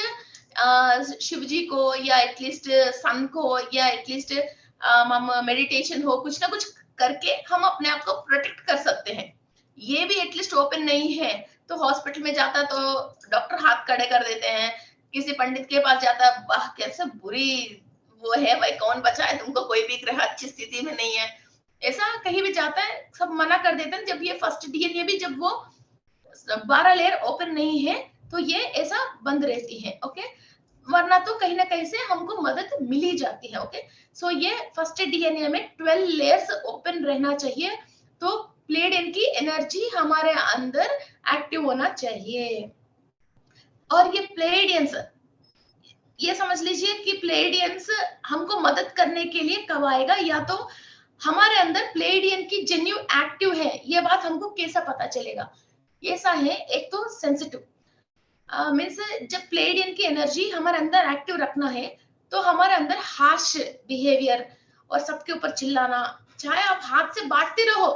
शिव जी को या एटलीस्ट सन को या एटलीस्ट हम मेडिटेशन हो, कुछ ना कुछ करके हम अपने आप को प्रोटेक्ट कर सकते हैं। ये भी एटलीस्ट ओपन नहीं है तो हॉस्पिटल में जाता तो डॉक्टर हाथ खड़े कर देते हैं, किसी पंडित के पास जाता, वाह कैसे बुरी वो है भाई, कौन बचाए तुमको, कोई भी ग्रह अच्छी स्थिति में नहीं है, ऐसा कहीं भी जाता है सब मना कर देते हैं। जब ये फर्स्ट डीएनए भी जब वो 12 लेयर ओपन नहीं है तो ये ऐसा बंद रहती है। ओके, वरना तो कहीं ना कहीं से हमको मदद मिल ही जाती है। ओके, सो ये फर्स्ट डीएनए में 12 लेयर्स ओपन रहना चाहिए, तो प्लेडियन की एनर्जी हमारे अंदर एक्टिव होना चाहिए। और ये प्लेडियंस, ये समझ लीजिए कि प्लेडियंस हमको मदद करने के लिए कब आएगा, या तो हमारे अंदर प्लेडियन की जेन्यू एक्टिव है, ये बात हमको कैसा पता चलेगा? ऐसा है, एक तो सेंसिटिव मीन्स जब प्लेडियन की एनर्जी हमारे अंदर एक्टिव रखना है तो हमारे अंदर हार्श बिहेवियर और सबके ऊपर चिल्लाना, चाहे आप हाथ से बांटते रहो,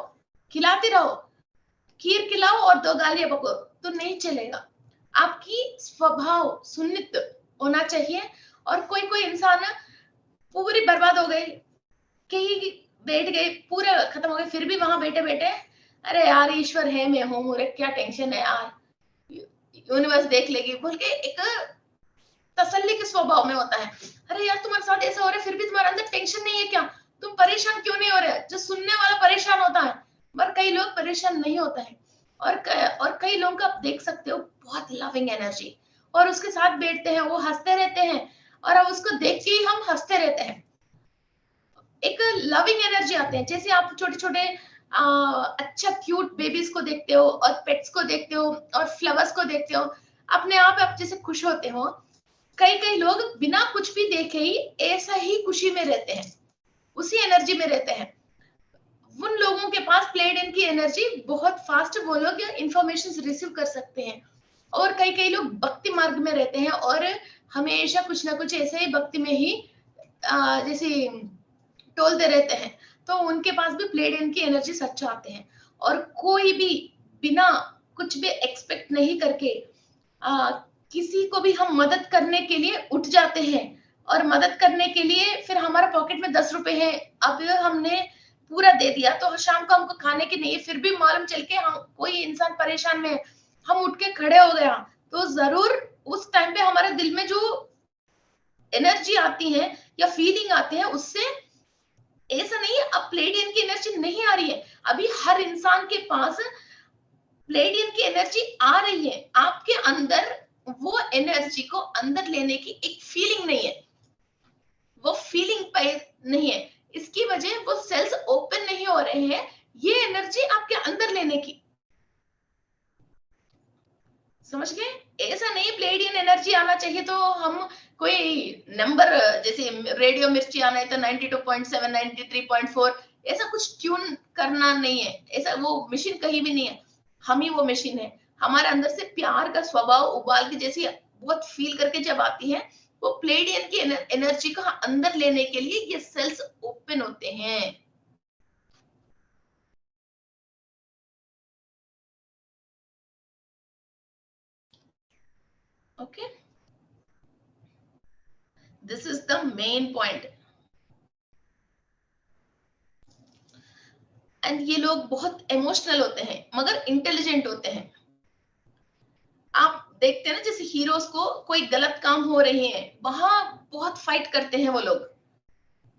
खिलाते रहो, खीर खिलाओ और 2 गालियां बको तो नहीं चलेगा। आपकी स्वभाव सुन्नित होना चाहिए। और कोई कोई इंसान पूरी बर्बाद हो गई, कहीं बैठ गए, पूरा खत्म हो गए, फिर भी वहां बैठे बैठे अरे यार ईश्वर है, मैं हूं, मुझे क्या टेंशन है यार, यूनिवर्स देख लेगी बोल के एक तसल्ली के स्वभाव में होता है। अरे यार तुम्हारे साथ ऐसा हो रहा है फिर भी तुम्हारे अंदर टेंशन नहीं है क्या, तुम परेशान क्यों नहीं हो रहे? जो सुनने वाला परेशान होता है, पर कई लोग परेशान नहीं होता है। और कई लोगों का आप देख सकते हो बहुत लविंग एनर्जी, और उसके साथ बैठते हैं, वो हंसते रहते हैं, और अब उसको देख के ही हम हंसते रहते हैं। एक लविंग एनर्जी आते हैं, जैसे आप छोटे छोटे अच्छा क्यूट बेबीज को देखते हो और पेट्स को देखते हो और फ्लावर्स को देखते हो, अपने आप जैसे खुश होते हो। कई कई लोग बिना कुछ भी देखे ही ऐसा ही खुशी में रहते हैं, उसी एनर्जी में रहते हैं। उन लोगों के पास प्लेडियन की एनर्जी बहुत फास्ट, वो लोग इंफॉर्मेशन रिसीव कर सकते हैं। और कई कई लोग भक्ति मार्ग में रहते हैं और हमेशा कुछ ना कुछ ऐसे ही भक्ति में ही जैसे टोलते रहते हैं, तो उनके पास भी प्लेडियन की एनर्जी सच्चा आते हैं। और कोई भी बिना कुछ भी एक्सपेक्ट नहीं करके किसी को भी हम मदद करने के लिए उठ जाते हैं, और मदद करने के लिए फिर हमारा पॉकेट में 10 रुपए है, अब हमने पूरा दे दिया तो शाम को हमको खाने की नहीं है, फिर भी मालूम चल के हम कोई इंसान परेशान में, हम उठ के खड़े हो गया, तो जरूर उस टाइम पे हमारे दिल में जो एनर्जी आती है या फीलिंग आती है, उससे ऐसा नहीं है अब प्लेडियन की एनर्जी नहीं आ रही है, अभी हर इंसान के पास प्लेडियन की एनर्जी आ रही है। आपके अंदर वो एनर्जी को अंदर लेने की एक फीलिंग नहीं है, वो फीलिंग पे नहीं है, इसकी वजह वो सेल्स ओपन नहीं हो रहे हैं ये एनर्जी आपके अंदर लेने की। समझ गए? ऐसा नहीं प्लेडियन एनर्जी आना चाहिए तो हम कोई नंबर, जैसे रेडियो मिर्ची आना है तो 92.7 93.4 ऐसा कुछ ट्यून करना नहीं है, ऐसा वो मशीन कहीं भी नहीं है, हम ही वो मशीन है। हमारे अंदर से प्यार का स्वभाव उबाल के जैसी बहुत फील करके जब आती है, वो प्लेडियन की एनर्जी को अंदर लेने के लिए ये सेल्स ओपन होते हैं। Okay, this is the main point. And ये लोग बहुत इमोशनल होते हैं मगर इंटेलिजेंट होते हैं। आप देखते हैं ना जैसे हीरोज को कोई गलत काम हो रही है, वहां बहुत फाइट करते हैं, वो लोग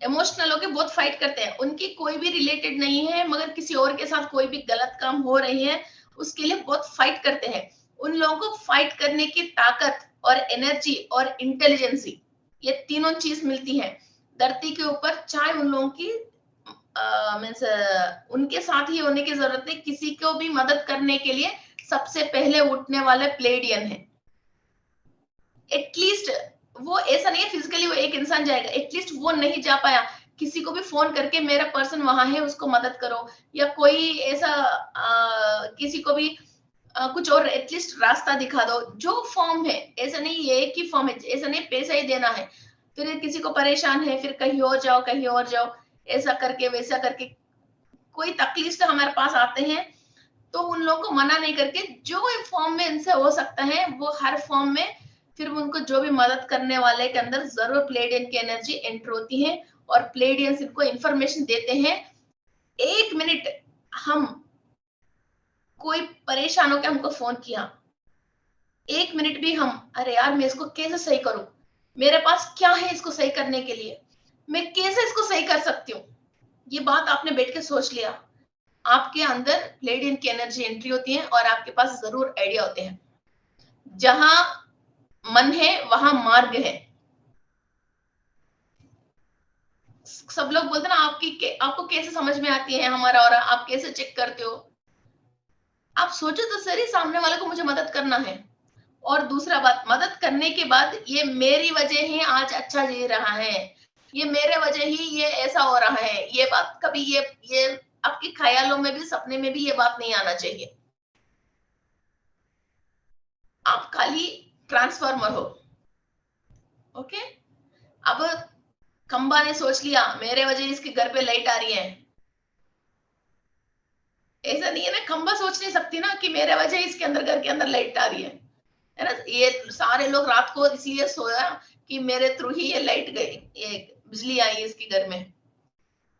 इमोशनल होके बहुत फाइट करते हैं, उनकी कोई भी रिलेटेड नहीं है मगर किसी और के साथ कोई भी गलत काम हो रही है उसके लिए बहुत फाइट करते हैं। उन लोगों को फाइट करने की ताकत और एनर्जी और इंटेलिजेंसी, ये तीनों चीज मिलती है धरती के ऊपर, चाहे उन लोगों की मीन्स उनके साथ ही होने की जरूरत नहीं, किसी को भी मदद करने के लिए सबसे पहले उठने वाले प्लेडियन है। एटलीस्ट वो ऐसा नहीं है फिजिकली वो एक इंसान जाएगा, एटलीस्ट वो नहीं जा पाया, किसी को भी फोन करके मेरा पर्सन वहां है उसको मदद करो, या कोई ऐसा किसी को भी कुछ और एटलीस्ट रास्ता दिखा दो, जो फॉर्म है, ऐसा नहीं ये एक ही फॉर्म है, ऐसा नहीं पैसा ही देना है, फिर किसी को परेशान है फिर कहीं और जाओ कहीं और जाओ, ऐसा करके वैसा करके कोई तकलीफ से हमारे पास आते हैं, तो उन लोगों को मना नहीं करके जो फॉर्म में इनसे हो सकता है वो हर फॉर्म में फिर उनको जो भी मदद करने वाले के अंदर जरूर प्लेडियन की एनर्जी एंटर होती है और प्लेडियंस इनको इंफॉर्मेशन देते हैं। 1 मिनट हम कोई परेशान होकर हमको फोन किया, 1 मिनट भी हम अरे यार मैं इसको कैसे सही करूं, मेरे पास क्या है इसको सही करने के लिए, मैं कैसे इसको सही कर सकती हूँ, ये बात आपने बैठ के सोच लिया, आपके अंदर प्लेडियन की एनर्जी एंट्री होती है और आपके पास जरूर आइडिया होते हैं। जहां मन है वहां मार्ग है। सब लोग बोलते ना आपको कैसे समझ में आती है हमारा और आप कैसे चेक करते हो। आप सोचो तो सही, सामने वाले को मुझे मदद करना है, और दूसरा बात, मदद करने के बाद ये मेरी वजह ही आज अच्छा जी रहा है, ये मेरे वजह ही ये ऐसा हो रहा है, ये बात कभी ये आपके ख्यालों में भी सपने में भी ये बात नहीं आना चाहिए। आप खाली ट्रांसफार्मर हो। ओके, अब खंबा ने सोच लिया मेरे वजह इसके घर पे लाइट आ रही है, ऐसा नहीं है ना, खंबा सोच नहीं सकती ना कि मेरे वजह इसके अंदर घर के अंदर लाइट आ रही है ना। ये सारे लोग रात को इसलिए सोया कि मेरे थ्रू ही ये लाइट गई, ये बिजली आई इसके घर में,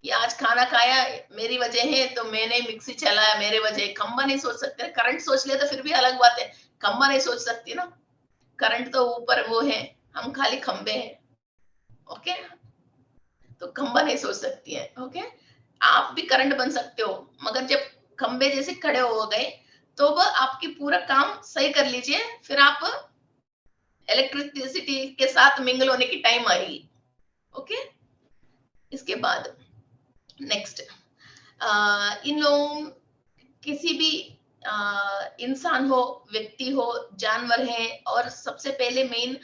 ये आज खाना खाया मेरी वजह है, तो मैंने मिक्सी चलाया मेरे वजह। खंबा नहीं सोच सकते, करंट सोच ले तो फिर भी अलग बात है, खंबा नहीं सोच सकती ना, करंट तो ऊपर वो है, हम खाली खंबे हैं। ओके, तो खंबा नहीं सोच सकती है। ओके, आप भी करंट बन सकते हो, मगर जब खंबे जैसे खड़े हो गए तो वह आपकी पूरा काम सही कर लीजिए, फिर आप इलेक्ट्रिसिटी के साथ मिंगल होने की टाइम आएगी। ओके, इसके बाद नेक्स्ट, इन लोगों, किसी भी इंसान हो, व्यक्ति हो, जानवर है, और सबसे पहले मेन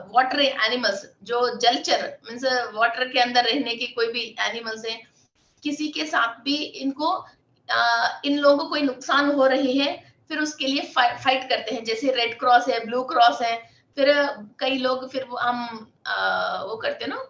वाटर एनिमल्स, जो जलचर मीन्स वाटर के अंदर रहने के कोई भी एनिमल्स हैं, किसी के साथ भी इनको इन लोगों को कोई नुकसान हो रही है, फिर उसके लिए फाइट करते हैं, जैसे रेड क्रॉस है, ब्लू क्रॉस है, फिर कई लोग फिर वो हम वो करते हैं ना,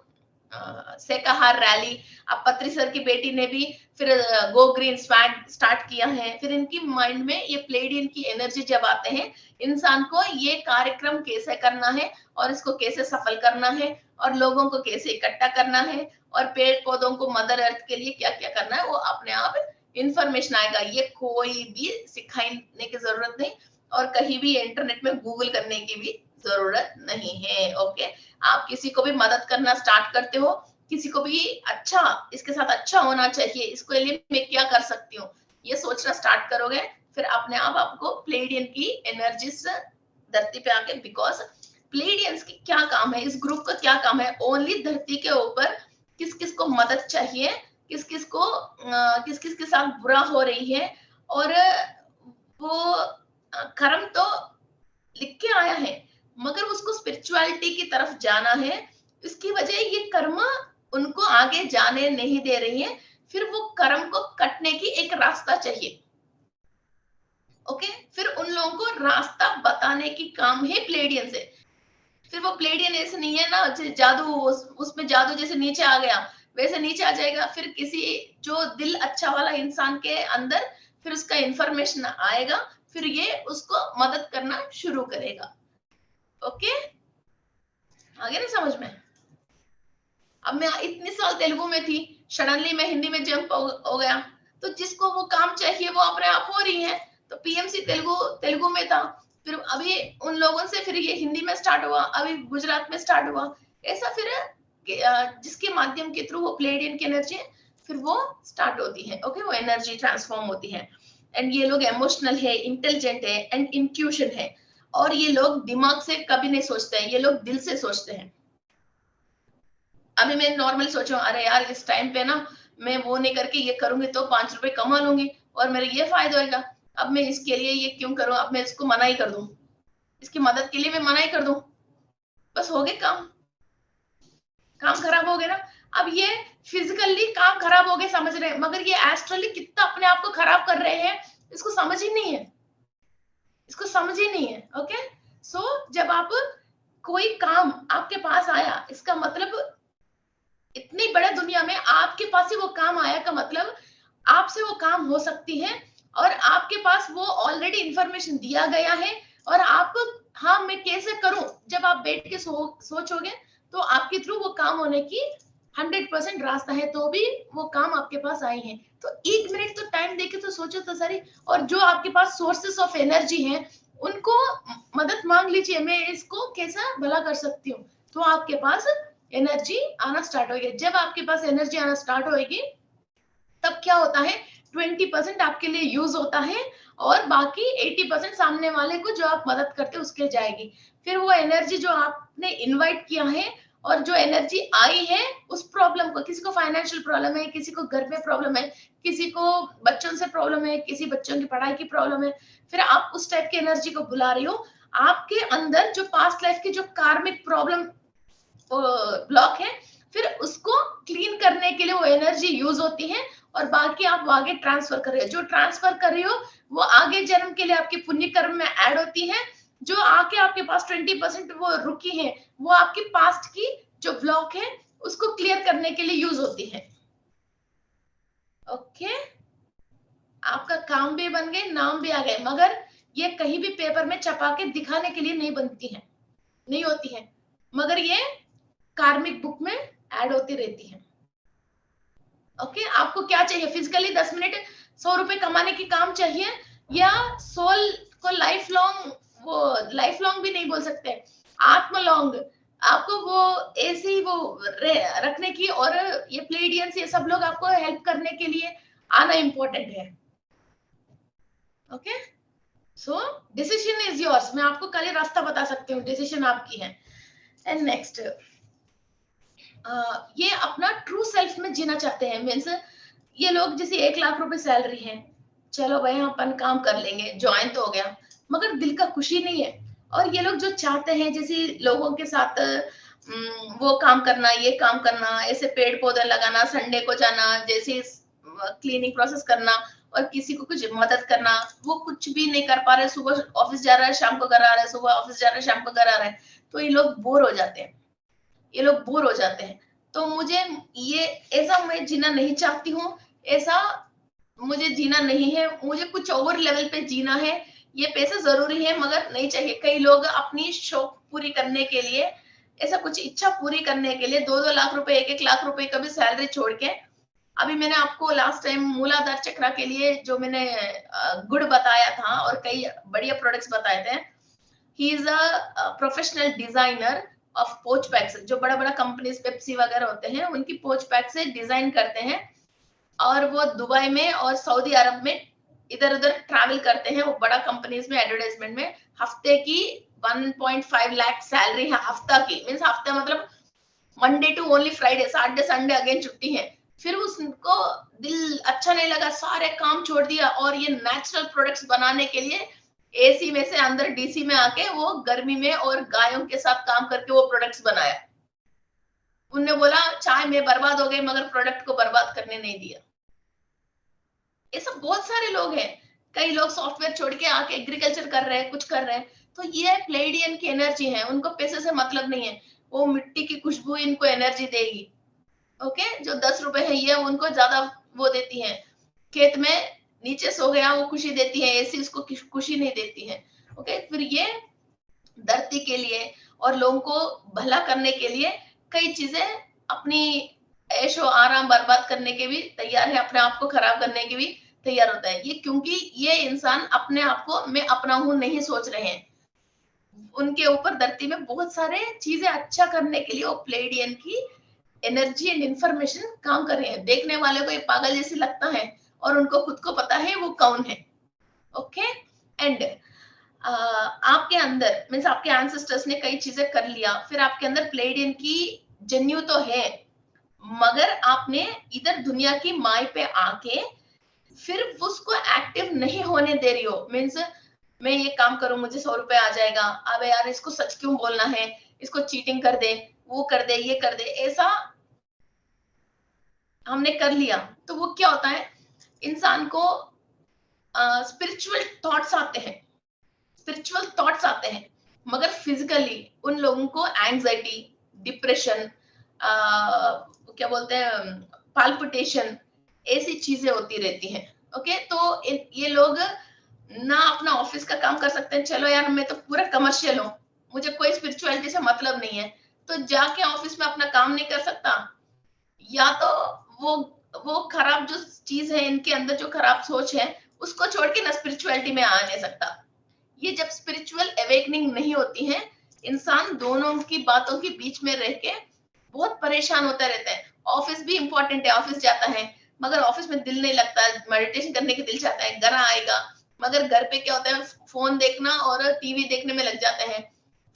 सेकाहार रैली। अब पत्री सर की बेटी ने भी फिर गो ग्रीन स्वैग स्टार्ट किया है। फिर इनकी माइंड में ये प्लेडियन की एनर्जी जब आते हैं, इंसान को ये कार्यक्रम कैसे करना है और इसको कैसे सफल करना है और लोगों को कैसे इकट्ठा करना है और पेड़ पौधों को मदर अर्थ के लिए क्या क्या करना है, वो अपने आप इंफॉर्मेशन आएगा। ये कोई भी सिखाने की जरूरत नहीं और कहीं भी इंटरनेट में गूगल करने की भी जरूरत नहीं है। ओके, आप किसी को भी मदद करना स्टार्ट करते हो, किसी को भी अच्छा, इसके साथ अच्छा होना चाहिए, इसके लिए मैं क्या कर सकती हूँ, ये सोचना स्टार्ट करोगे, फिर अपने आप आपको प्लेडियन की एनर्जीज धरती पे आके, बिकॉज प्लेडियंस की क्या काम है, इस ग्रुप का क्या काम है, ओनली धरती के ऊपर किस किस को मदद चाहिए, किस किस को किस किस के साथ बुरा हो रही है, और वो कर्म तो लिख के आया है, मगर उसको स्पिरिचुअलिटी की तरफ जाना है, इसकी वजह ये कर्म उनको आगे जाने नहीं दे रही है, फिर वो कर्म को कटने की एक रास्ता चाहिए। ओके, फिर उन लोगों को रास्ता बताने की काम है प्लेडियन से। फिर वो प्लेडियन ऐसे नहीं है ना जादू, उसमें जादू जैसे नीचे आ गया वैसे नीचे आ जाएगा, फिर किसी जो दिल अच्छा वाला इंसान के अंदर फिर उसका इंफॉर्मेशन आएगा, फिर ये उसको मदद करना शुरू करेगा। ओके, आगे ना समझ में। अब मैं इतने साल तेलुगु में थी, सडनली मैं हिंदी में जंप हो गया, तो जिसको वो काम चाहिए वो अपने आप हो रही है। तो पीएमसी तेलुगु में था, फिर अभी उन लोगों से फिर ये हिंदी में स्टार्ट हुआ, अभी गुजरात में स्टार्ट हुआ, ऐसा फिर जिसके माध्यम के थ्रू वो प्लेडियन की एनर्जी फिर वो स्टार्ट होती है। ओके, वो एनर्जी ट्रांसफॉर्म होती है। एंड ये लोग इमोशनल है, इंटेलिजेंट है एंड इंट्यूशन है, और ये लोग दिमाग से कभी नहीं सोचते हैं, ये लोग दिल से सोचते हैं। अभी मैं नॉर्मल सोचूं, अरे यार इस टाइम पे ना मैं वो नहीं करके ये करूंगी तो 5 रुपए कमा लूंगी और मेरे ये फायदा होगा, अब मैं इसके लिए ये क्यों करूं, अब मैं इसको मना ही कर दूं, इसकी मदद के लिए मैं मना ही कर दूं, बस हो गए काम खराब हो गया ना। अब ये फिजिकली काम खराब हो गए समझ रहे हैं, मगर ये एस्ट्रली कितना अपने आप को खराब कर रहे हैं, इसको समझ ही नहीं है, इसको समझ ही नहीं है। ओके, सो जब आप कोई काम आपके पास आया, इसका मतलब इतनी बड़े दुनिया में आपके पास ही वो काम आया का मतलब आपसे वो काम हो सकती है और आपके पास वो ऑलरेडी इंफॉर्मेशन दिया गया है और आप हाँ मैं कैसे करूं जब आप बैठ के सोचोगे तो आपके थ्रू वो काम होने की 100% रास्ता है, तो भी वो काम आपके पास आई है। तो 1 मिनट तो टाइम देके तो सोचो तो सारी। और जो आपके पास सोर्सेस ऑफ एनर्जी है उनको मदद मांग लीजिए, मैं इसको कैसा भला कर सकती हूँ, तो आपके पास एनर्जी आना स्टार्ट होगी। जब आपके पास एनर्जी आना स्टार्ट होगी तब क्या होता है 20% आपके लिए यूज होता है और बाकी 80% सामने वाले को जो आप मदद करते हैं उसके जाएगी। फिर वो एनर्जी जो आपने इनवाइट किया है और जो एनर्जी आई है उस प्रॉब्लम को, किसी को फाइनेंशियल प्रॉब्लम है, किसी को घर में प्रॉब्लम है, किसी को बच्चों से प्रॉब्लम है, किसी बच्चों की पढ़ाई की प्रॉब्लम है, फिर आप उस टाइप की एनर्जी को बुला रही हो। आपके अंदर जो पास्ट लाइफ की जो कार्मिक प्रॉब्लम ब्लॉक है, फिर उसको क्लीन करने के लिए वो एनर्जी यूज होती है और बाकी आप आगे ट्रांसफर कर रहे हो। जो ट्रांसफर कर रही हो वो आगे जन्म के लिए आपके पुण्य कर्म में ऐड होती है। जो आके आपके पास 20% वो रुकी है वो आपकी पास्ट की जो ब्लॉक है उसको क्लियर करने के लिए यूज होती है। ओके, आपका काम भी बन गए, नाम भी आ गए, मगर ये कहीं भी पेपर में छपा के दिखाने के लिए नहीं बनती है, नहीं होती है, मगर ये कार्मिक बुक में ऐड होती रहती है। ओके, आपको क्या चाहिए? फिजिकली 10 मिनट 100 रुपए कमाने की काम चाहिए या सोल को लाइफ लॉन्ग, वो लाइफ लॉन्ग भी नहीं बोल सकते, आत्म लॉन्ग, आपको वो ऐसे ही वो रखने की और ये प्लेडियंस ये सब लोग आपको हेल्प करने के लिए आना इंपॉर्टेंट है। Okay, so decision is yours, मैं आपको कल ही रास्ता बता सकती हूँ, डिसीजन आपकी है। एंड नेक्स्ट, ये अपना ट्रू सेल्फ में जीना चाहते हैं। मीन्स ये लोग जैसे 1 लाख रुपए सैलरी है, चलो भाई अपन काम कर लेंगे, ज्वाइन तो हो गया, मगर दिल का खुशी नहीं है। और ये लोग जो चाहते हैं जैसे लोगों के साथ वो काम करना, ये काम करना, ऐसे पेड़ पौधे लगाना, संडे को जाना, जैसे क्लीनिंग प्रोसेस करना और किसी को कुछ मदद करना, वो कुछ भी नहीं कर पा रहे। सुबह ऑफिस जा रहा है, शाम को घर आ रहा है, सुबह ऑफिस जा रहा है, शाम को घर आ रहा है, तो ये लोग बोर हो जाते हैं, ये लोग बोर हो जाते हैं। तो मुझे ये ऐसा मैं जीना नहीं चाहती हूँ, ऐसा मुझे जीना नहीं है, मुझे कुछ और लेवल पे जीना है। ये पैसा जरूरी है मगर नहीं चाहिए। कई लोग अपनी शौक पूरी करने के लिए, ऐसा कुछ इच्छा पूरी करने के लिए 2-2 लाख रुपए, 1-1 लाख रुपए का भी सैलरी छोड़ के, अभी मैंने आपको लास्ट टाइम मूलाधार चक्र के लिए जो मैंने गुड़ बताया था और कई बढ़िया प्रोडक्ट्स बताए थे, he is a professional designer of पोच पैक्स। जो बड़ा बड़ा कंपनीज पेप्सी वगैरह होते हैं उनकी पोच पैक से डिजाइन करते हैं और वो दुबई में और सऊदी अरब में इधर उधर ट्रैवल करते हैं। वो बड़ा कंपनीज में एडवर्टाइजमेंट में हफ्ते की 1.5 लाख सैलरी है, हफ्ता की, मीन्स हफ्ता मतलब Monday to only Friday, Saturday Sunday again छुट्टी है। फिर उसको दिल अच्छा नहीं लगा, सारे काम छोड़ दिया और ये नेचुरल प्रोडक्ट्स बनाने के लिए एसी में से अंदर डीसी में आके वो गर्मी में और गायों के साथ काम करके वो प्रोडक्ट्स बनाया। उनने बोला चाहे मैं बर्बाद हो गई मगर प्रोडक्ट को बर्बाद करने नहीं दिया। ये सब बहुत सारे लोग हैं। कई लोग सॉफ्टवेयर छोड़ के आके एग्रीकल्चर कर रहे हैं, कुछ कर रहे हैं। तो ये प्लेडियन की एनर्जी है, उनको पैसे से मतलब नहीं है, वो मिट्टी की खुशबू इनको एनर्जी देगी। ओके, जो 10 रुपए है ये उनको ज्यादा वो देती है। खेत में नीचे सो गया वो खुशी देती है, ऐसी उसको खुशी नहीं देती है। ओके, फिर ये धरती के लिए और लोगों को भला करने के लिए कई चीजें अपनी ऐशो आराम बर्बाद करने के भी तैयार है, अपने आप को खराब करने के भी तैयार होता है। ये क्योंकि ये इंसान अपने आप को मैं अपना हूं नहीं सोच रहे हैं। उनके ऊपर धरती में बहुत सारे चीजें अच्छा करने के लिए वो प्लेडियन की एनर्जी एंड इंफॉर्मेशन काम कर रहे हैं। देखने वाले को ये पागल जैसी लगता है और उनको खुद को पता है वो कौन है। ओके, एंड आपके अंदर मीन्स आपके एंसेस्टर्स ने कई चीजें कर लिया, फिर आपके अंदर प्लेडियन की जन्यू तो है, मगर आपने इधर दुनिया की माई पे आके फिर उसको एक्टिव नहीं होने दे रही हो। मीन्स मैं ये काम करूं मुझे 100 रुपए आ जाएगा, अब यार इसको सच क्यों बोलना है, इसको चीटिंग कर दे, वो कर दे, ये कर दे, ऐसा हमने कर लिया। तो वो क्या होता है, इंसान को स्पिरिचुअल थॉट्स आते हैं, स्पिरिचुअल थॉट्स आते हैं, मगर फिजिकली उन लोगों को एंजाइटी, डिप्रेशन, क्या बोलते हैं, पाल्पिटेशन, ऐसी चीजें होती रहती हैं। ओके, तो ये लोग ना अपना ऑफिस का काम कर सकते हैं, चलो यार मैं तो पूरा कमर्शियल हूँ, मुझे कोई स्पिरिचुअलिटी से मतलब नहीं है, तो जाके ऑफिस में अपना काम नहीं कर सकता, या तो वो खराब जो चीज है इनके अंदर, जो खराब सोच है, उसको छोड़ के ना स्पिरिचुअलिटी में आ नहीं सकता। ये जब स्पिरिचुअल अवेकनिंग नहीं होती है, इंसान दोनों की बातों के बीच में रह के बहुत परेशान होता रहता है। ऑफिस भी इंपॉर्टेंट है, ऑफिस जाता है, मगर ऑफिस में दिल नहीं लगता, मेडिटेशन करने के दिल चाहता है, घर आएगा, मगर घर पे क्या होता है, फोन देखना और टीवी देखने में लग जाते हैं,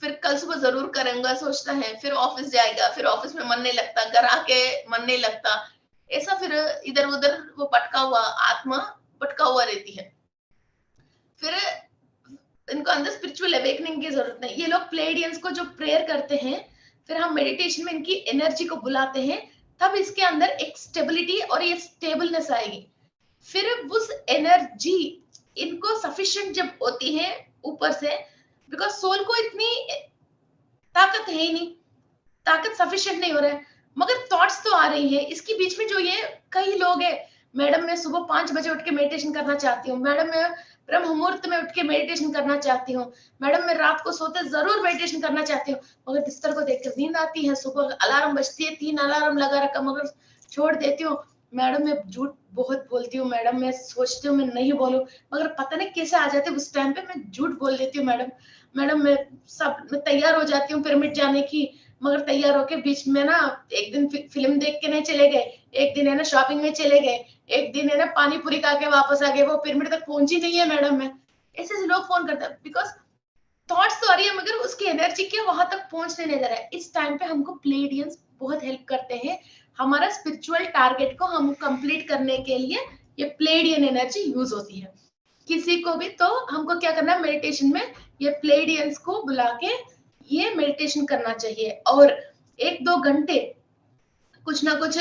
फिर कल सुबह जरूर करूंगा सोचता है, फिर ऑफिस जाएगा, फिर ऑफिस में मन नहीं लगता, घर आके मन नहीं लगता, ऐसा फिर इधर उधर वो भटका हुआ आत्मा भटका हुआ रहती है। फिर इनको अंदर स्पिरिचुअल अवेकनिंग की जरूरत नहीं। ये लोग प्लेडियंस को जो प्रेयर करते हैं, फिर हम मेडिटेशन में इनकी एनर्जी को बुलाते हैं, तब इसके अंदर एक स्टेबिलिटी और ये स्टेबलनेस आएगी। फिर उस एनर्जी इनको सफिशिएंट जब होती है ऊपर से, बिकॉज सोल को इतनी ताकत है ही नहीं, ताकत सफिशिएंट नहीं हो रहा है, मगर थॉट्स तो आ रही है। इसके बीच में जो ये कई लोग हैं, मैडम मैं सुबह 5 बजे उठ के मेडिटेशन करना चाहती हूँ, मैडम मैं ब्रह्म मुहूर्त में उठ के मेडिटेशन करना चाहती हूँ, मैडम मैं रात को सोते जरूर मेडिटेशन करना चाहती हूँ, मगर बिस्तर को देखकर नींद आती है, सुबह अलार्म बजती है, 3 अलार्म लगा रखा मगर छोड़ देती हूँ, मैडम मैं झूठ बहुत बोलती हूँ, मैडम मैं सोचती हूँ मैं नहीं बोलूं, मगर पता नहीं कैसे आ जाते उस टाइम पे मैं झूठ बोल देती हूँ, मैडम मैडम मैं तैयार हो जाती हूँ पिरामिड जाने की, मगर तैयार होके बीच में ना एक दिन फिल्म देख के नहीं चले गए, एक दिन है ना शॉपिंग में चले गए, एक दिन है ना पानी पूरी खा के वापस आ गए, वो पिरामिड तक पहुंची नहीं है मैडम। मैं ऐसे लोग फोन करते हैं, बिकॉज थॉट्स तो आ रही है मगर उसकी एनर्जी क्या वहां तक पहुंचने नहीं दे रहा है। इस टाइम पे हमको प्लेडियंस बहुत हेल्प करते हैं, हमारा स्पिरिचुअल टारगेट को हम कंप्लीट करने के लिए ये प्लेडियन एनर्जी यूज होती है। किसी को भी तो हमको क्या करना है, मेडिटेशन में ये प्लेडियंस को बुला के ये मेडिटेशन करना चाहिए, और 1-2 घंटे कुछ ना कुछ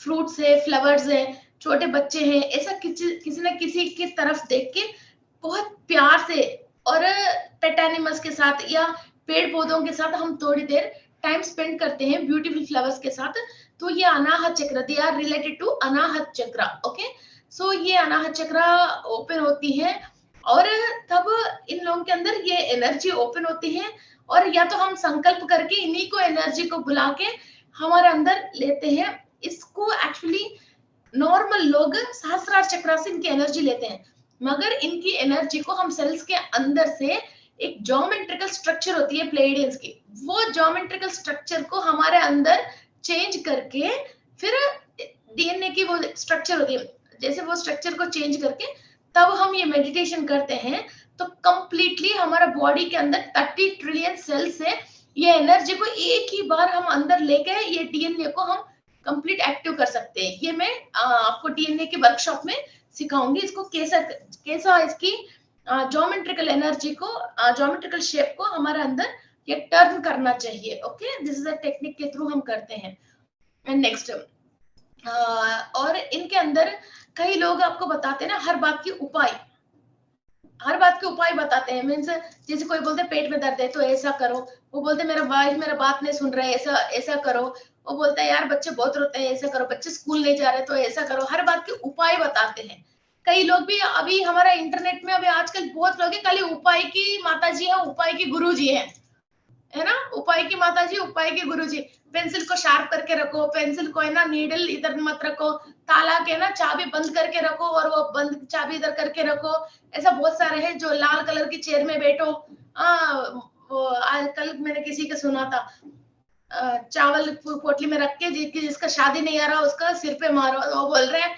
फ्रूट्स है, फ्लावर्स है, छोटे बच्चे हैं, ऐसा किसी ना किसी की तरफ देख के बहुत प्यार से और पेटानिमस के साथ या पेड़ पौधों के साथ हम थोड़ी देर टाइम स्पेंड करते हैं ब्यूटीफुल फ्लावर्स के साथ, तो ये अनाहत चक्र, दे आर रिलेटेड टू अनाहत चक्र। ओके, सो ये अनाहत चक्र ओपन होती है, और तब इन लोगों के अंदर ये एनर्जी ओपन होती है, और या तो हम संकल्प करके इन्हीं को एनर्जी को बुला के हमारे अंदर लेते हैं। इसको एक्चुअली नॉर्मल लोग सहस्रार चक्र से इनकी एनर्जी लेते हैं, मगर इनकी एनर्जी को हम सेल्स के अंदर से एक ज्योमेट्रिकल स्ट्रक्चर होती है प्लेडियंस की, वो ज्योमेट्रिकल स्ट्रक्चर को हमारे अंदर चेंज करके, फिर डीएनए की वो स्ट्रक्चर होती है, जैसे वो स्ट्रक्चर को चेंज करके तब हम ये मेडिटेशन करते हैं, तो कंप्लीटली हमारा बॉडी के अंदर 30 ट्रिलियन सेल्स से ये एनर्जी को एक ही बार हम अंदर लेके ये डीएनए को हम कंप्लीट एक्टिव कर सकते हैं। ये मैं आपको डीएनए के वर्कशॉप में सिखाऊंगी, इसको कैसा इसकी ज्योमेट्रिकल एनर्जी को, ज्योमेट्रिकल शेप को हमारे अंदर ये टर्न करना चाहिए। Okay, this is a technique के थ्रू हम करते हैं। एंड नेक्स्ट, और इनके अंदर कई लोग आपको बताते हैं ना हर बात की उपाय, हर बात के उपाय बताते हैं, मीन्स जैसे कोई बोलते पेट में दर्द है तो ऐसा करो, वो बोलते मेरा वाइफ मेरा बात नहीं सुन रहे, ऐसा ऐसा करो, वो बोलता है यार बच्चे बहुत रोते हैं ऐसा करो, बच्चे स्कूल नहीं जा रहे तो ऐसा करो, हर बात के उपाय बताते हैं। कई लोग भी अभी हमारा इंटरनेट में अभी आजकल बहुत लोग हैं, खाली उपाय की माता जी है, उपाय की गुरु जी है ना, उपाय की माता जी उपाय के गुरु जी, पेंसिल को शार्प करके रखो, पेंसिल को है ना नीडल इधर मत रखो, ताला के ना चाबी बंद करके रखो और वो बंद चाबी इधर करके रखो, ऐसा बहुत सारे हैं। जो लाल कलर की चेयर में बैठो, वो कल मैंने किसी का सुना था, चावल पोटली में रख के जिसका शादी नहीं आ रहा उसका सिर पे मारो, वो बोल रहे हैं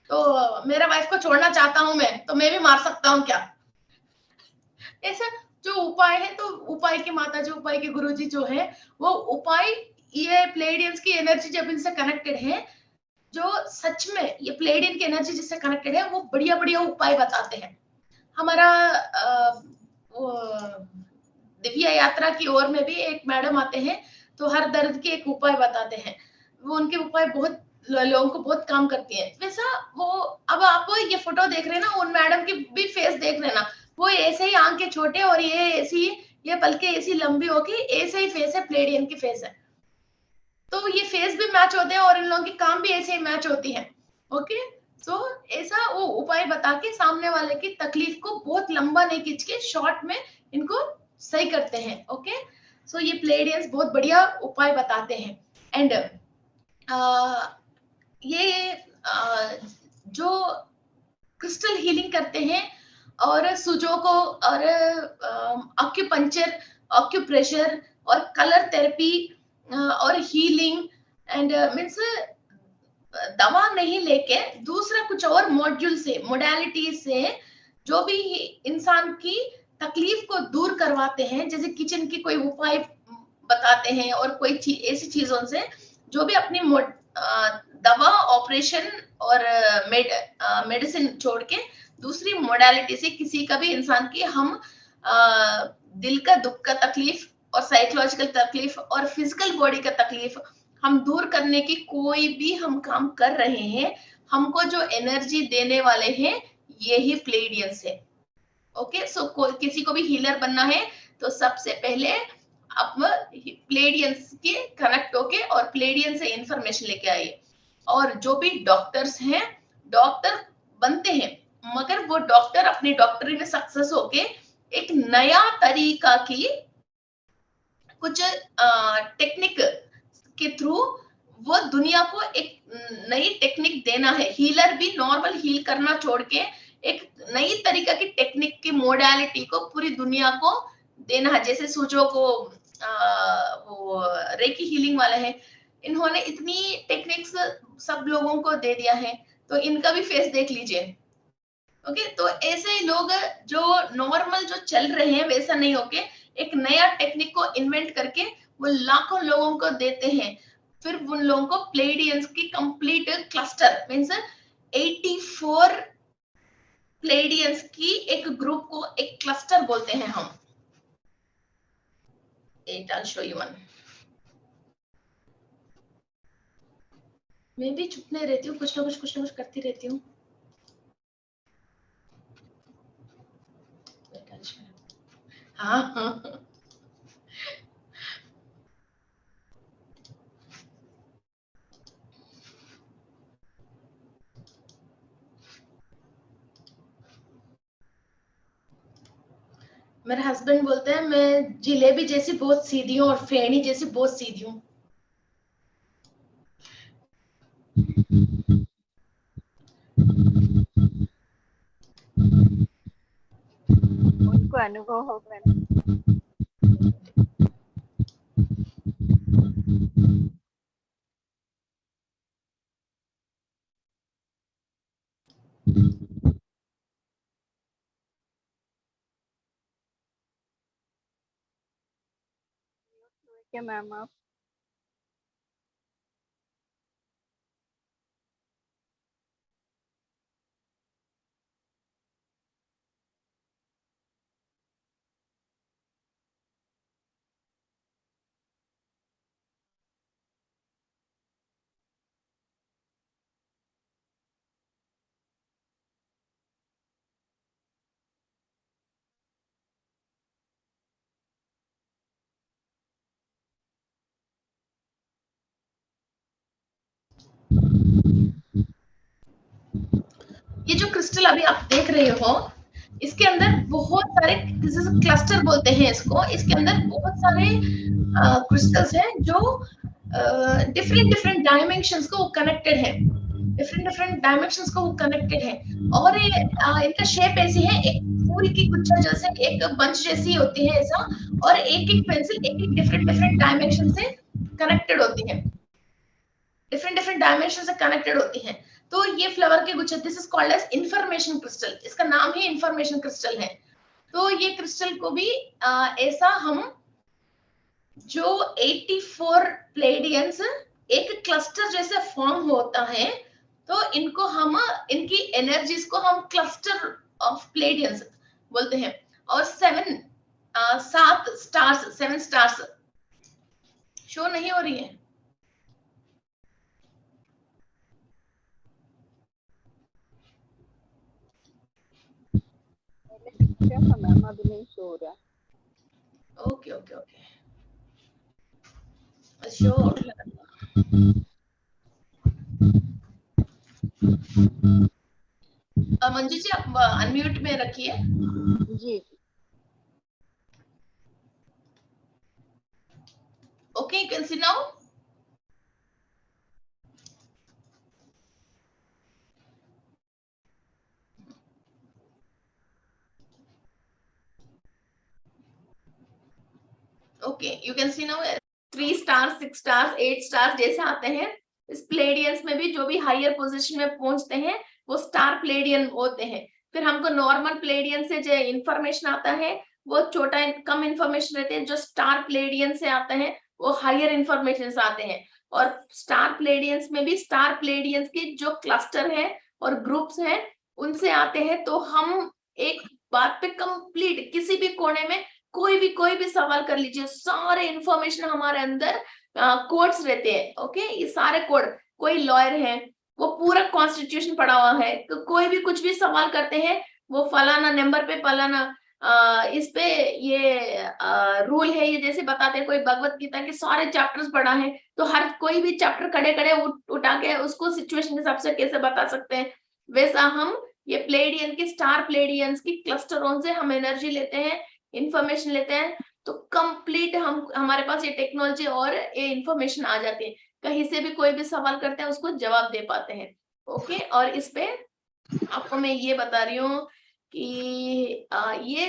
तो मेरा वाइफ को छोड़ना चाहता हूं मैं, तो मैं भी मार सकता हूँ क्या, ऐसा जो उपाय है। तो उपाय की माता जी उपाय के गुरु जी जो है वो उपाय, ये प्लेडियंस की एनर्जी जब इनसे कनेक्टेड है, जो सच में ये प्लेडियन की एनर्जी जिससे कनेक्टेड है, वो बढ़िया बढ़िया उपाय बताते हैं। हमारा दिव्य यात्रा की ओर में भी एक मैडम आते हैं, तो हर दर्द के एक उपाय बताते हैं, वो उनके उपाय बहुत लोगों को बहुत काम करती है। वैसा वो, अब आप ये फोटो देख रहे हैं ना, उन मैडम की भी फेस देख लेना, वो ऐसे ही आंखें छोटे और ये ऐसी, ये पलके ऐसी लंबी होगी, ऐसे ही फेस है, प्लेडियन की फेस है, तो ये फेस भी मैच होते हैं और इन लोगों की काम भी ऐसे ही मैच होती है। ओके, तो ऐसा वो उपाय बता के सामने वाले की तकलीफ को बहुत लंबा नहीं खींच के शॉर्ट में इनको सही करते हैं। ओके, सो ये प्लेडियंस बहुत बढ़िया उपाय बताते हैं। एंड ये जो क्रिस्टल हीलिंग करते हैं और सुजो को और ऑक्यूपंचर, ऑक्यूप्रेशर और कलर थेरेपी और हीलिंग एंड मीन्स दवा नहीं लेके दूसरा कुछ और मॉड्यूल से, मोडालिटी से जो भी इंसान की तकलीफ को दूर करवाते हैं, जैसे किचन की कोई उपाय बताते हैं और कोई ऐसी चीजों से जो भी अपनी दवा, ऑपरेशन और मेडिसिन छोड़ के दूसरी मोडालिटी से किसी का भी इंसान की हम दिल का दुख का तकलीफ और साइकोलॉजिकल तकलीफ और फिजिकल बॉडी का तकलीफ हम दूर करने की कोई भी हम काम कर रहे हैं, हमको जो एनर्जी देने वाले हैं यही प्लेडियंस है। ओके, सो किसी को भी हीलर बनना है तो सबसे पहले आप प्लेडियंस के कनेक्ट होके और प्लेडियंस से इंफॉर्मेशन लेके आइए। और जो भी डॉक्टर्स हैं, डॉक्टर बनते हैं मगर वो डॉक्टर अपनी डॉक्टरी में सक्सेस होके एक नया तरीका की कुछ टेक्निक के थ्रू वो दुनिया को एक नई टेक्निक देना है। हीलर भी नॉर्मल हील करना छोड़ के एक नई तरीका की टेक्निक की मोडालिटी को पूरी दुनिया को देना है। जैसे सुजो को वो रेकी हीलिंग वाले हैं, इन्होंने इतनी टेक्निक्स सब लोगों को दे दिया है, तो इनका भी फेस देख लीजिए। ओके, तो ऐसे ही लोग जो नॉर्मल जो चल रहे हैं वैसा नहीं होके एक नया टेक्निक को इन्वेंट करके वो लाखों लोगों को देते हैं। फिर उन लोगों को प्लेडियंस की कंप्लीट क्लस्टर मींस 84 प्लेडियंस की एक ग्रुप को एक क्लस्टर बोलते हैं हम। I'll show you one. मैं भी चुप नहीं रहती हूँ, कुछ ना कुछ करती रहती हूँ। हाँ मेरे हस्बैंड बोलते हैं मैं जिलेबी जैसी बहुत सीधी हूँ और फेणी जैसी बहुत सीधी हूँ। उनको अनुभव होगा ना। क्या मैम आप ये जो क्रिस्टल अभी आप देख रहे हो इसके अंदर बहुत सारे क्लस्टर बोलते हैं इसको, इसके अंदर बहुत सारे क्रिस्टल्स हैं जो डिफरेंट डिफरेंट डायमेंशंस को कनेक्टेड है, डिफरेंट डायमेंशंस को कनेक्टेड है। और ये इनका शेप ऐसी है, एक फूल की गुच्छा जैसे एक बंच जैसी होती है ऐसा, और एक एक पेंसिल एक एक डिफरेंट डायमेंशन से कनेक्टेड होती है, डिफरेंट डायमेंशन से कनेक्टेड होती है। तो ये फ्लावर के गुच्छे, this is called as information crystal, इसका नाम ही इंफॉर्मेशन क्रिस्टल है। तो ये क्रिस्टल को भी ऐसा हम जो 84 प्लेडियंस एक क्लस्टर जैसे फॉर्म होता है, तो इनको हम इनकी एनर्जीज को हम क्लस्टर ऑफ प्लेडियंस बोलते हैं। और 7 स्टार्स शो नहीं हो रही है। मैम अभी नहीं शो रहा। Okay okay okay, sure. Manju ji आप अनम्यूट में रखिए। जी। Okay, you can see now. Okay, you can see now. 3 star 6 star 8 star जैसे आते हैं, इस प्लेडियंस में भी जो भी हायर पोजीशन में पहुंचते हैं वो स्टार प्लेडियन होते हैं। फिर हमको नॉर्मल प्लेडियन से जो इंफॉर्मेशन आता है वो छोटा कम इंफॉर्मेशन रहते हैं, जो स्टार प्लेडियन से आता है वो हायर इंफॉर्मेशन आते हैं। और स्टार प्लेडियंस में भी स्टार प्लेडियंस के जो क्लस्टर है और ग्रुप्स हैं उनसे आते हैं। तो हम एक बात पे कंप्लीट किसी भी कोने में कोई भी सवाल कर लीजिए, सारे इंफॉर्मेशन हमारे अंदर कोड्स रहते हैं। ओके, ये सारे कोड, कोई लॉयर है वो पूरा कॉन्स्टिट्यूशन पढ़ा हुआ है, तो कोई भी कुछ भी सवाल करते हैं वो फलाना नंबर पे फलाना इस पे ये रूल है, ये जैसे बताते हैं। कोई भगवत गीता के सारे चैप्टर्स पढ़ा है तो हर कोई भी चैप्टर खड़े खड़े उठा के उसको सिचुएशन के हिसाब से कैसे बता सकते हैं। वैसा हम ये प्लेडियन की स्टार प्लेडियंस की क्लस्टरों से हम एनर्जी लेते हैं, इंफॉर्मेशन लेते हैं। तो कंप्लीट हम हमारे पास ये टेक्नोलॉजी और ये इंफॉर्मेशन आ जाती है, कहीं से भी कोई भी सवाल करते हैं उसको जवाब दे पाते हैं। ओके, और इस पे आपको मैं ये बता रही हूँ कि ये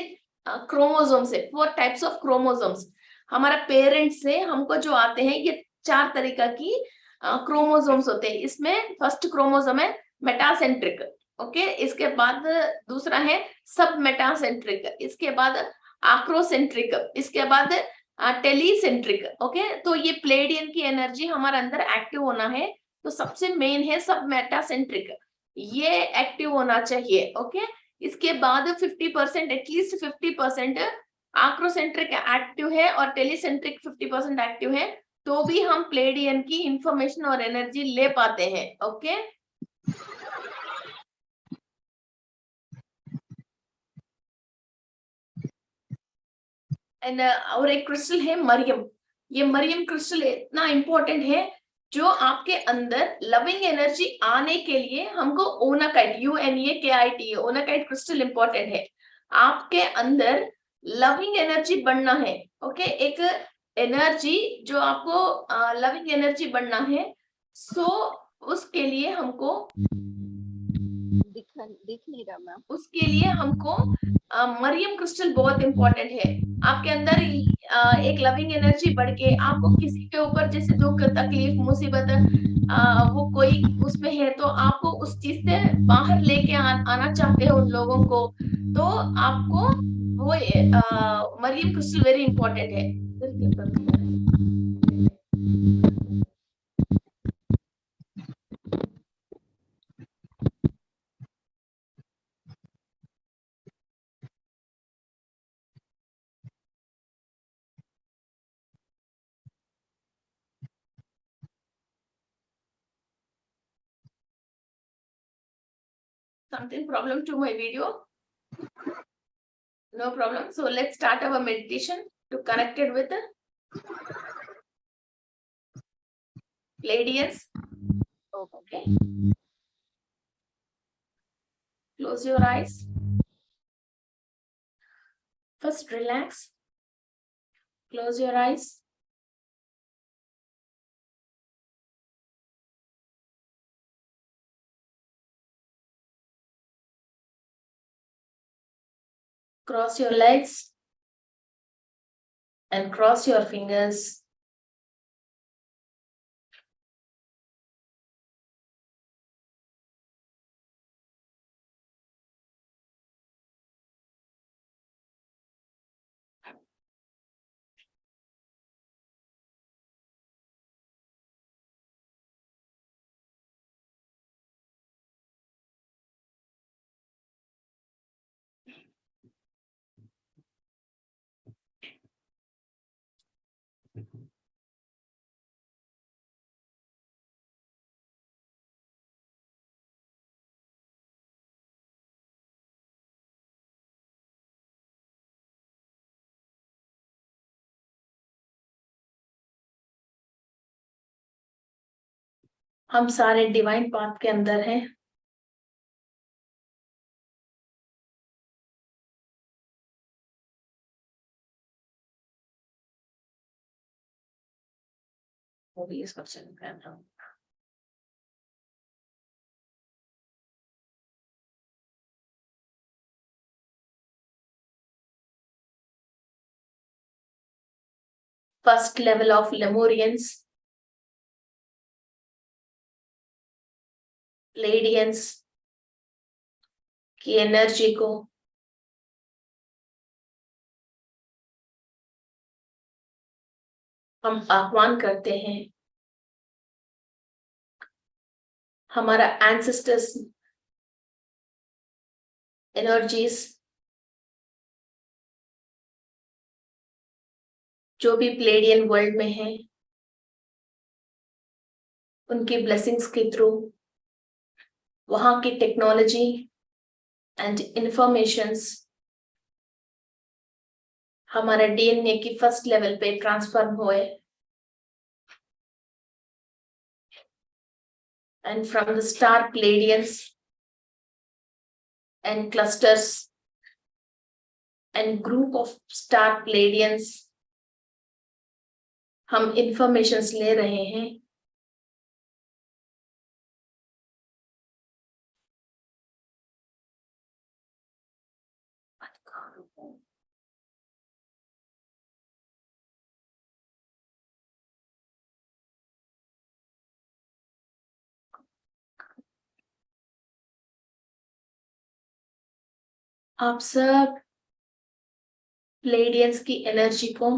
क्रोमोसोम्स है, 4 टाइप्स ऑफ क्रोमोसोम्स हमारा पेरेंट से हमको जो आते हैं। ये 4 तरीका की क्रोमोसोम्स होते हैं। इसमें फर्स्ट क्रोमोसोम है मेटासेंट्रिक। ओके, इसके बाद दूसरा है सब मेटासेंट्रिक, इसके बाद आक्रोसेंट्रिक, इसके बाद टेलीसेंट्रिक। ओके, तो ये प्लेडियन की एनर्जी हमारे अंदर एक्टिव होना है तो सबसे मेन है सब मेटासेंट्रिक, ये एक्टिव होना चाहिए। ओके, इसके बाद 50% एटलीस्ट 50% आक्रोसेंट्रिक एक्टिव है और टेलीसेंट्रिक 50% एक्टिव है, तो भी हम प्लेडियन की इंफॉर्मेशन और एनर्जी ले पाते हैं। ओके, एंड और एक क्रिस्टल है मरियम। ये मरियम क्रिस्टल इतना इंपॉर्टेंट है, जो आपके अंदर लविंग एनर्जी आने के लिए हमको ओनाकाइट, UNAKIT, ओनाकाइट क्रिस्टल इंपॉर्टेंट है। आपके अंदर लविंग एनर्जी बढ़ना है। ओके, एक एनर्जी जो आपको लविंग एनर्जी बढ़ना है, सो उसके लिए हमको दिख नहीं रहा मैम। उसके लिए हमको मरियम क्रिस्टल बहुत इंपॉर्टेंट है। आपके अंदर एक लविंग एनर्जी बढ़ के आपको किसी के ऊपर जैसे दुख तकलीफ मुसीबत वो कोई उसमें है तो आपको उस चीज से बाहर लेके आना चाहते हैं उन लोगों को, तो आपको वो मरियम क्रिस्टल वेरी इंपॉर्टेंट है। Something problem to my video? No problem. So let's start our meditation to connect it with the Pleiadians. Okay. Close your eyes. First relax. Close your eyes. Cross your legs and cross your fingers. हम सारे divine path के अंदर हैं। वो भी इस question कर रहा हूँ। फर्स्ट लेवल ऑफ लेमोरियंस, प्लेडियंस की एनर्जी को हम आह्वान करते हैं। हमारा एंसेस्टर्स एनर्जीज जो भी प्लेडियन वर्ल्ड में है, उनकी ब्लेसिंग्स के थ्रू वहां की टेक्नोलॉजी एंड इंफॉर्मेशंस हमारे डीएनए की फर्स्ट लेवल पे ट्रांसफॉर्म हुए, and from the star Pleiadians and clusters and group of star Pleiadians हम इंफॉर्मेशंस ले रहे हैं। आप सब प्लेडियंस की एनर्जी को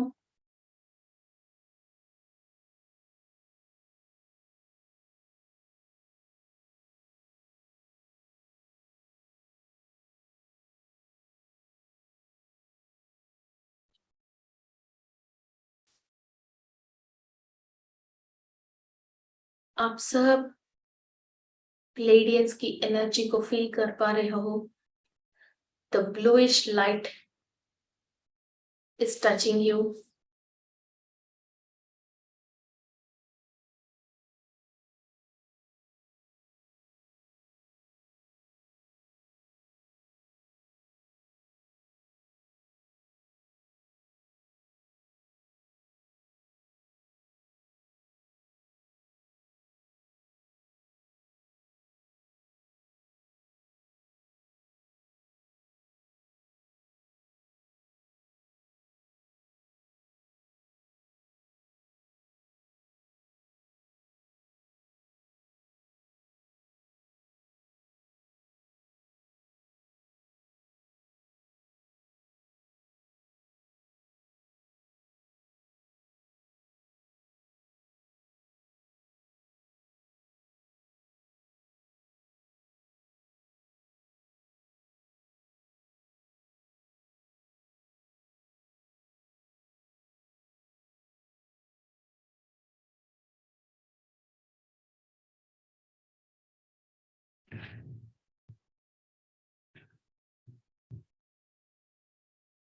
आप सब प्लेडियंस की एनर्जी को फील कर पा रहे हो। The bluish light is touching you.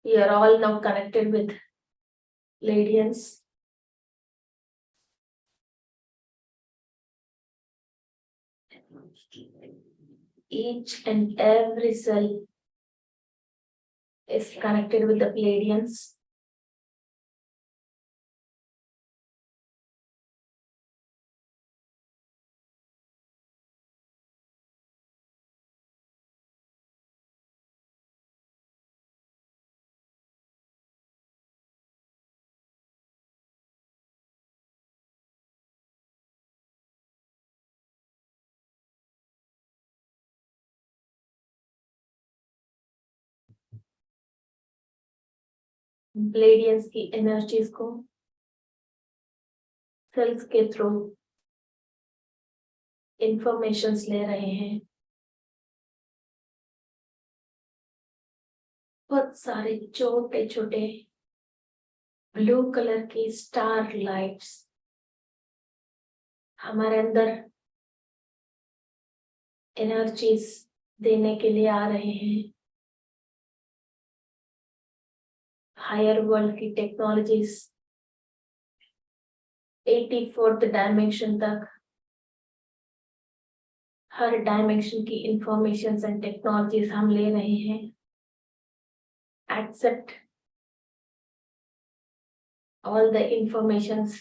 We are all now connected with Pleiadians. Each and every cell is connected with the Pleiadians. Pleiadians की एनर्जीज को सेल्स के थ्रू इंफॉर्मेशंस ले रहे हैं। बहुत सारे छोटे छोटे ब्लू कलर की स्टार लाइट्स हमारे अंदर एनर्जीज देने के लिए आ रहे हैं। हायर वर्ल्ड की टेक्नोलॉजीज 84th डायमेंशन तक हर डायमेंशन की इंफॉर्मेशन एंड टेक्नोलॉजीज हम ले रहे हैं। एक्सेप्ट ऑल द इंफॉर्मेशंस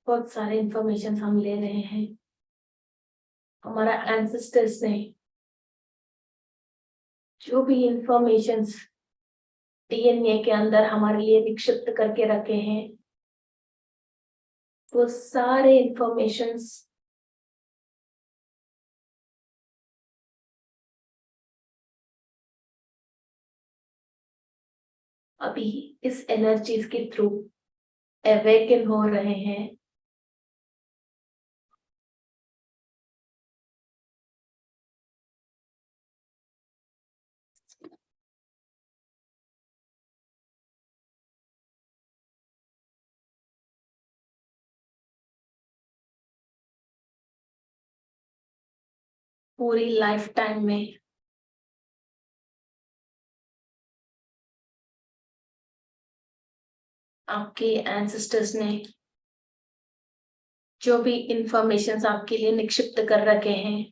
बहुत सारे इंफॉर्मेशन हम ले रहे हैं। हमारा एंसेस्टर्स ने जो भी इंफॉर्मेशन डीएनए के अंदर हमारे लिए निक्षिप्त करके रखे हैं, वो सारे इंफॉर्मेशंस अभी इस एनर्जीज के थ्रू अवेकन हो रहे हैं। पूरी लाइफ टाइम में आपके एंसेस्टर्स ने जो भी इंफॉर्मेशन आपके लिए निक्षिप्त कर रखे हैं,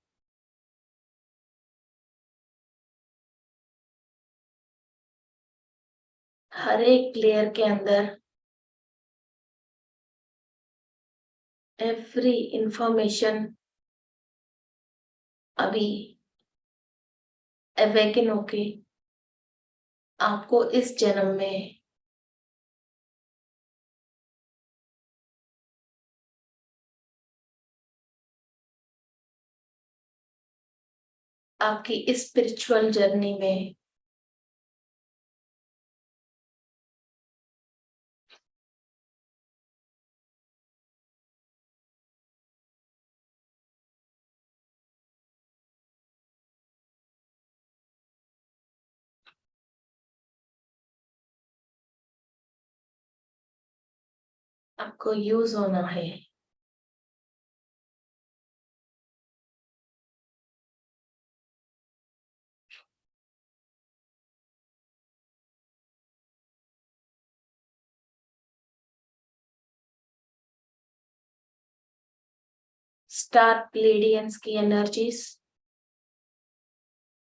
हर एक लेयर के अंदर एवरी इंफॉर्मेशन अभी अवेकन होके आपको इस जन्म में आपकी इस स्पिरिचुअल जर्नी में आपको यूज होना है। स्टार प्लेडियंस की एनर्जीज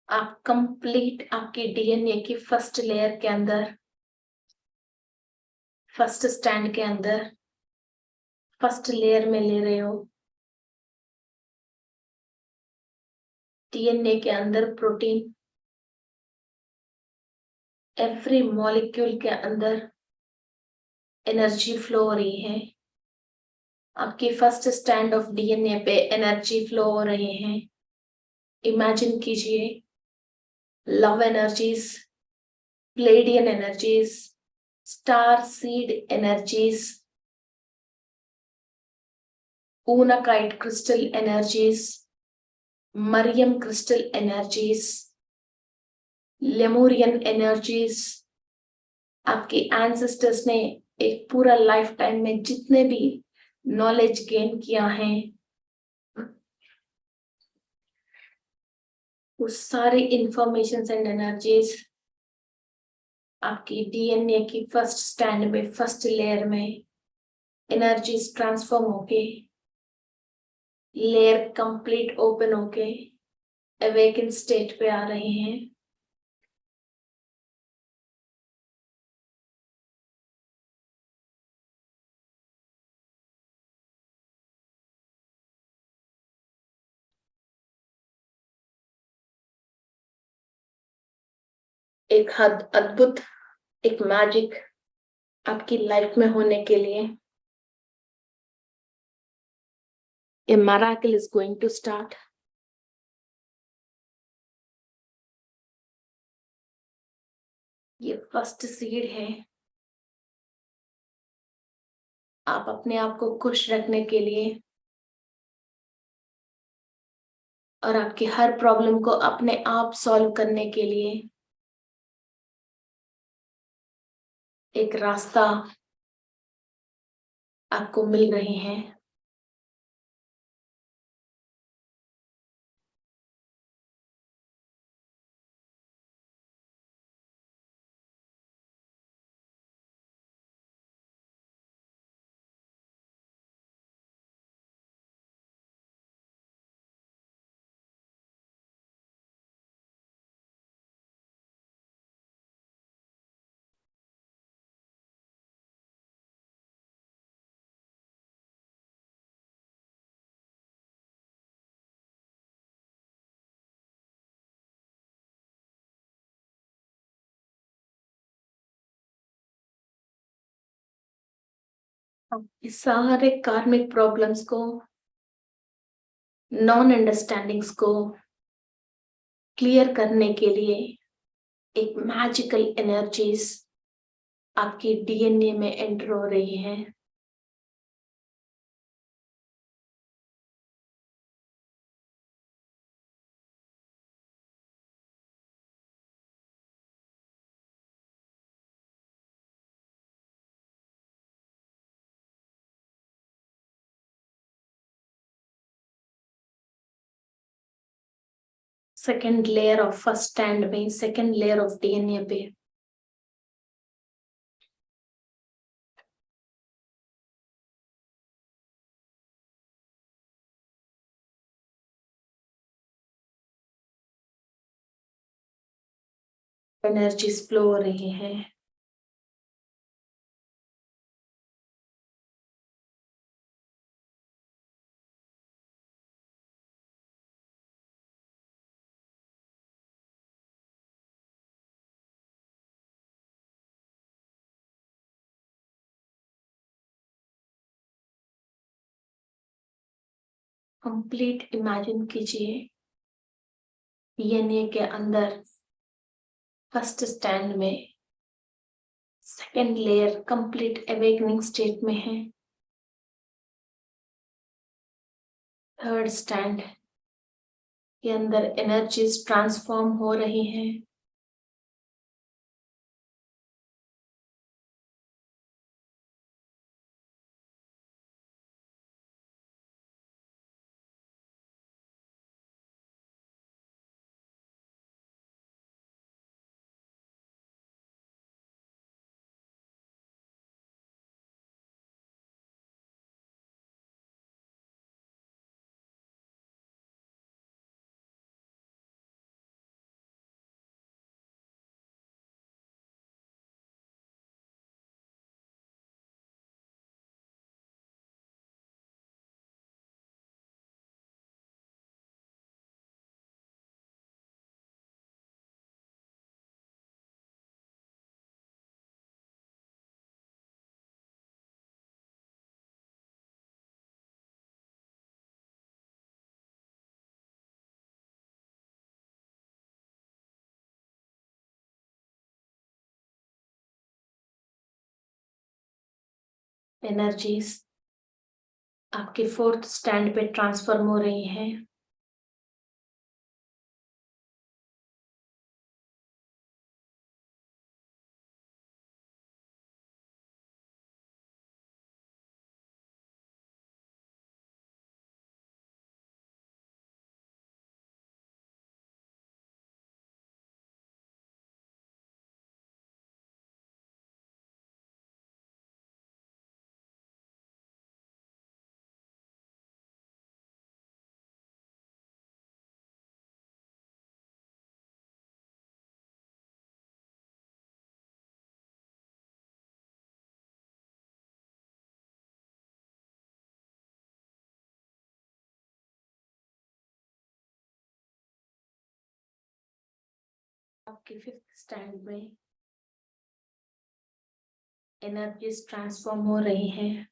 आप कंप्लीट आपके डीएनए की फर्स्ट लेयर के अंदर, फर्स्ट स्टैंड के अंदर, फर्स्ट लेयर में ले रहे हो। डीएनए के अंदर प्रोटीन एवरी मॉलिक्यूल के अंदर एनर्जी फ्लो हो रही है। आपके फर्स्ट स्टैंड ऑफ डीएनए पे एनर्जी फ्लो हो रहे हैं। इमेजिन कीजिए love energies, Pleiadian energies, star seed energies, unakite crystal energies, Mariam crystal energies, Lemurian energies. आपके एंसेस्टर्स ने एक पूरा लाइफ टाइम में जितने भी नॉलेज गेन किया है, वो सारे इंफॉर्मेशन एंड एनर्जीज आपकी डीएनए की फर्स्ट स्टैंड में, फर्स्ट लेयर में एनर्जीज ट्रांसफॉर्म होके, लेयर कंप्लीट ओपन होके अवेकन स्टेट पे आ रहे हैं। एक हद अद्भुत, एक मैजिक आपकी लाइफ में होने के लिए a miracle is going to start. ये फर्स्ट सीड है आप अपने आप को खुश रखने के लिए और आपकी हर प्रॉब्लम को अपने आप सॉल्व करने के लिए एक रास्ता आपको मिल रही है। इस सारे कार्मिक प्रॉब्लम्स को, नॉन अंडरस्टैंडिंग्स को क्लियर करने के लिए एक मैजिकल एनर्जीज आपकी डीएनए में एंटर हो रही है। Second layer of first stand में, सेकेंड लेयर ऑफ डीएनए पे एनर्जीज फ्लो हो रही है। कंप्लीट इमेजिन कीजिए डीएनए के अंदर फर्स्ट स्टैंड में second layer complete awakening state में है। थर्ड स्टैंड के अंदर एनर्जीज ट्रांसफॉर्म हो रही हैं। एनर्जीज आपके फोर्थ स्टैंड पे ट्रांसफॉर्म हो रही हैं। आपके फिफ्थ स्टैंड में एनर्जीज ट्रांसफॉर्म हो रही हैं।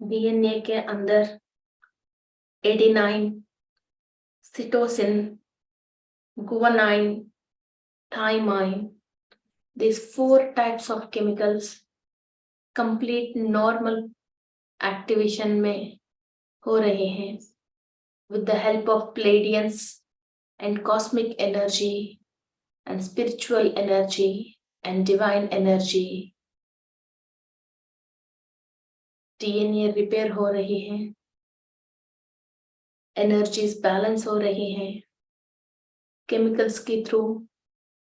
डीएनए के अंदर adenine, cytosine, guanine, thymine, these 4 types of chemicals complete normal activation में हो रहे हैं with the help of Pleiadians and cosmic energy and spiritual energy and divine energy. DNA repair हो रही है, एनर्जीज बैलेंस हो रही हैं, केमिकल्स के थ्रू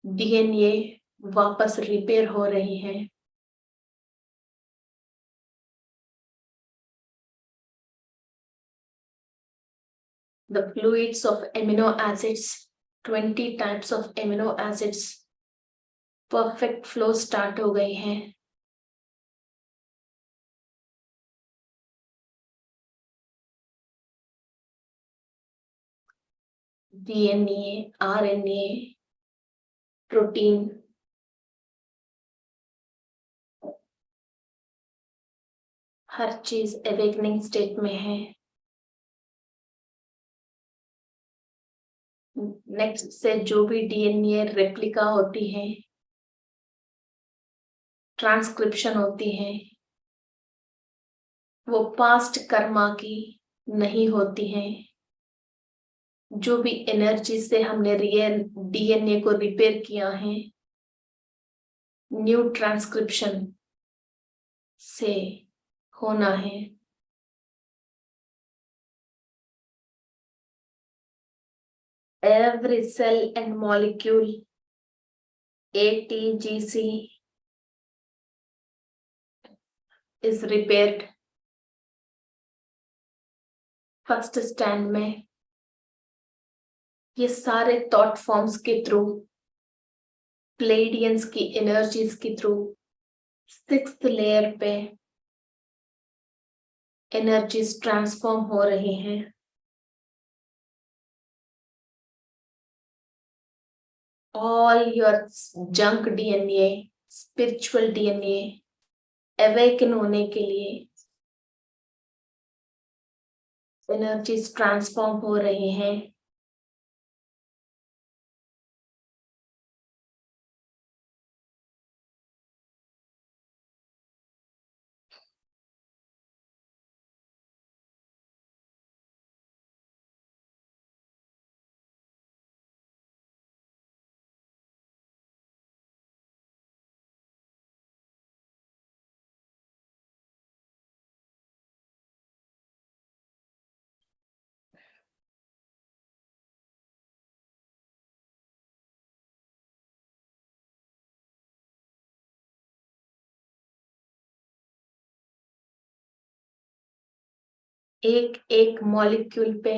डीएनए वापस रिपेयर हो रही हैं। the fluids of amino acids, 20 types of amino acids, perfect flow start हो गई है. DNA, RNA, प्रोटीन, हर चीज अवेकनिंग स्टेट में है. नेक्स्ट से जो भी डीएनए रेप्लिका होती है, ट्रांसक्रिप्शन होती है, वो पास्ट कर्मा की नहीं होती है. जो भी एनर्जी से हमने रियल डीएनए को रिपेयर किया है, न्यू ट्रांसक्रिप्शन से होना है. Every cell and molecule, ATGC, is repaired. First stand में ये सारे थॉट फॉर्म्स के थ्रू, प्लेडियंस की एनर्जीज के थ्रू, सिक्स्थ लेयर पे एनर्जीज ट्रांसफॉर्म हो रही हैं. All your junk DNA, spiritual DNA awaken होने के लिए एनर्जीज ट्रांसफॉर्म हो रही हैं. एक एक मॉलिक्यूल पे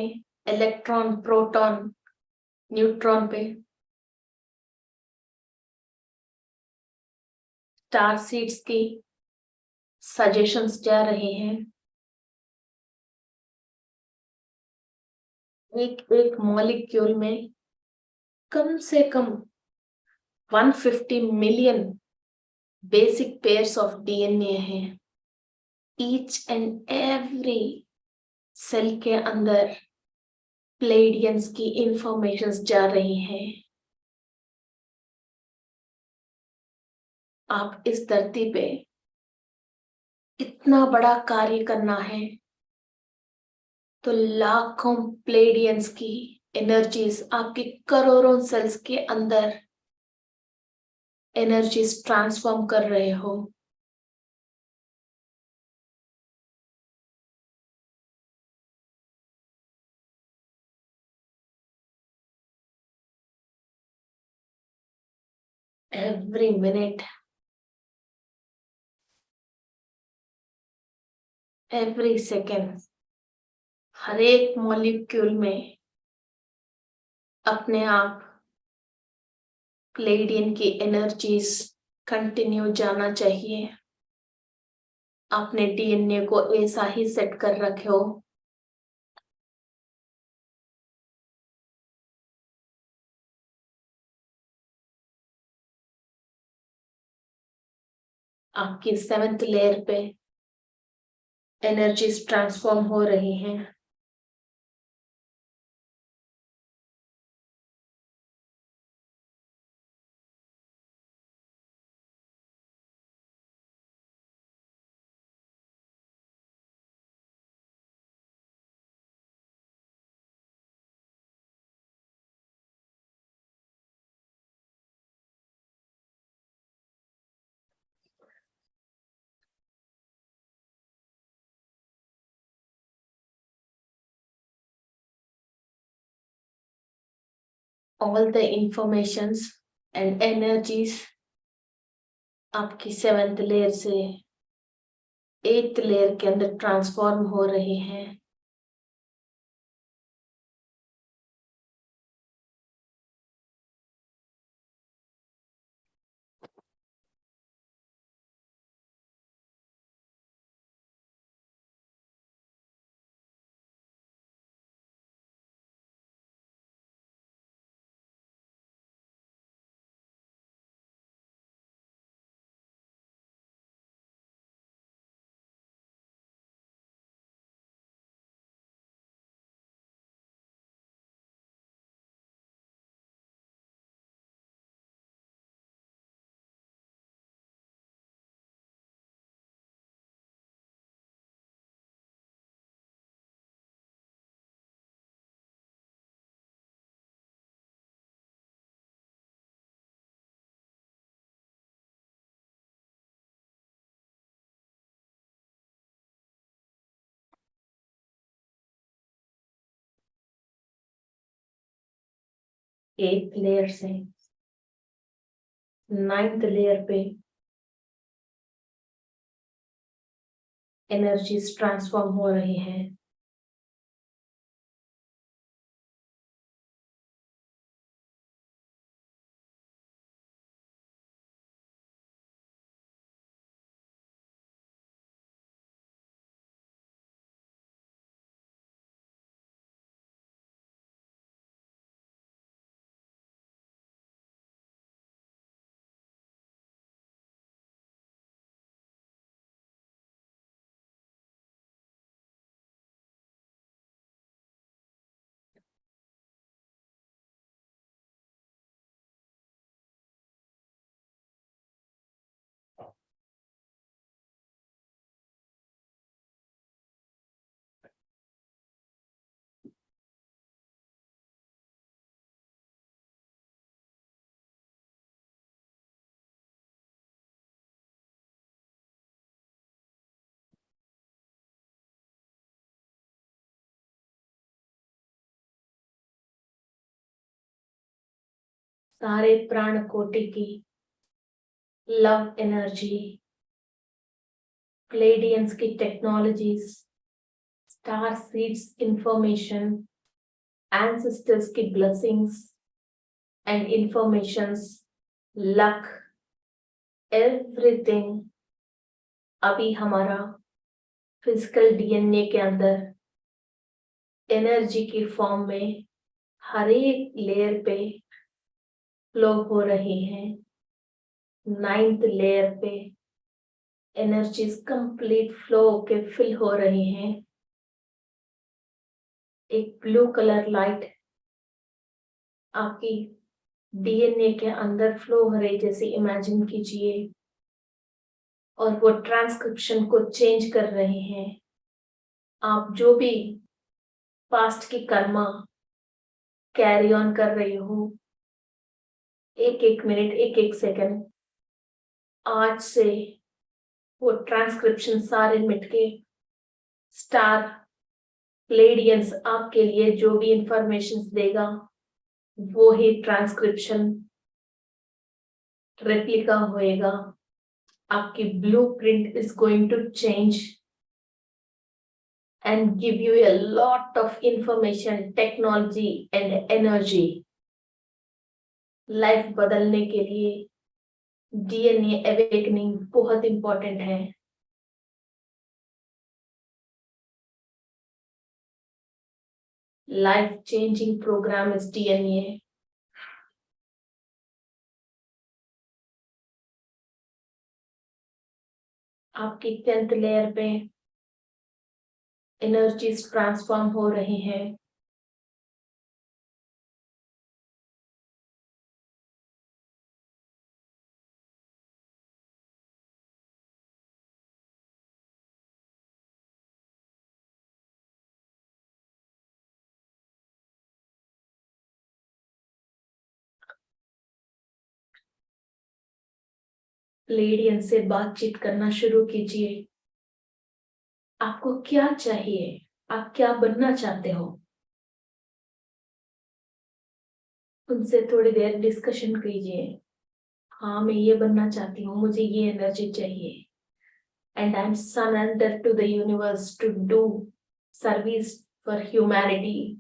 इलेक्ट्रॉन, प्रोटॉन, न्यूट्रॉन पे स्टार सीड्स की सजेशंस जा रहे हैं. एक एक मॉलिक्यूल में कम से कम 150 million basic pairs of DNA हैं. ईच एंड एवरी सेल के अंदर प्लेडियंस की इंफॉर्मेशंस जा रही हैं. आप इस धरती पे इतना बड़ा कार्य करना है तो लाखों प्लेडियंस की एनर्जीज आपके करोड़ों सेल्स के अंदर एनर्जीज ट्रांसफॉर्म कर रहे हो. एवरी मिनट, एवरी सेकेंड, हर एक मॉलिक्यूल में अपने आप प्लेडियन की एनर्जीज कंटिन्यू जाना चाहिए. आपने डीएनए को ऐसा ही सेट कर रखे हो. आपकी 7th लेयर पे एनर्जीज ट्रांसफॉर्म हो रही हैं. All the informations and energies आपकी 7th लेयर से 8th लेयर के अंदर ट्रांसफॉर्म हो रही हैं. 8th लेयर से 9th लेयर पे एनर्जीज ट्रांसफॉर्म हो रही हैं। सारे प्राण कोटि की लव एनर्जी, प्लेडियंस की technologies, star seeds information, ancestors की blessings and informations, luck, everything अभी हमारा फिजिकल डीएनए के अंदर एनर्जी की फॉर्म में हर एक लेयर पे फ्लो हो रही हैं। 9th लेयर पे एनर्जीज कंप्लीट फ्लो के फिल हो रही हैं। एक ब्लू कलर लाइट आपकी डीएनए के अंदर फ्लो हो रही जैसे इमेजिन कीजिए, और वो ट्रांसक्रिप्शन को चेंज कर रहे हैं। आप जो भी पास्ट की कर्मा कैरी ऑन कर रही हो, एक एक मिनट, एक एक सेकंड, आज से वो ट्रांसक्रिप्शन सारे मिटके स्टार प्लेडियंस आपके लिए जो भी इंफॉर्मेशन देगा वो ही ट्रांसक्रिप्शन रेप्लिका होएगा। आपकी blueprint is going to change and give you a lot of information, technology and energy. Life बदलने के लिए डीएनए अवेकनिंग बहुत इंपॉर्टेंट है। Life changing program is DNA. आपकी 10th लेयर पे एनर्जीज ट्रांसफॉर्म हो रही हैं। प्लेडियन से बातचीत करना शुरू कीजिए। आपको क्या चाहिए? आप क्या बनना चाहते हो? उनसे थोड़ी देर डिस्कशन कीजिए। हाँ, मैं ये बनना चाहती हूँ, मुझे ये एनर्जी चाहिए। And I'm surrendered to the universe to do service for humanity.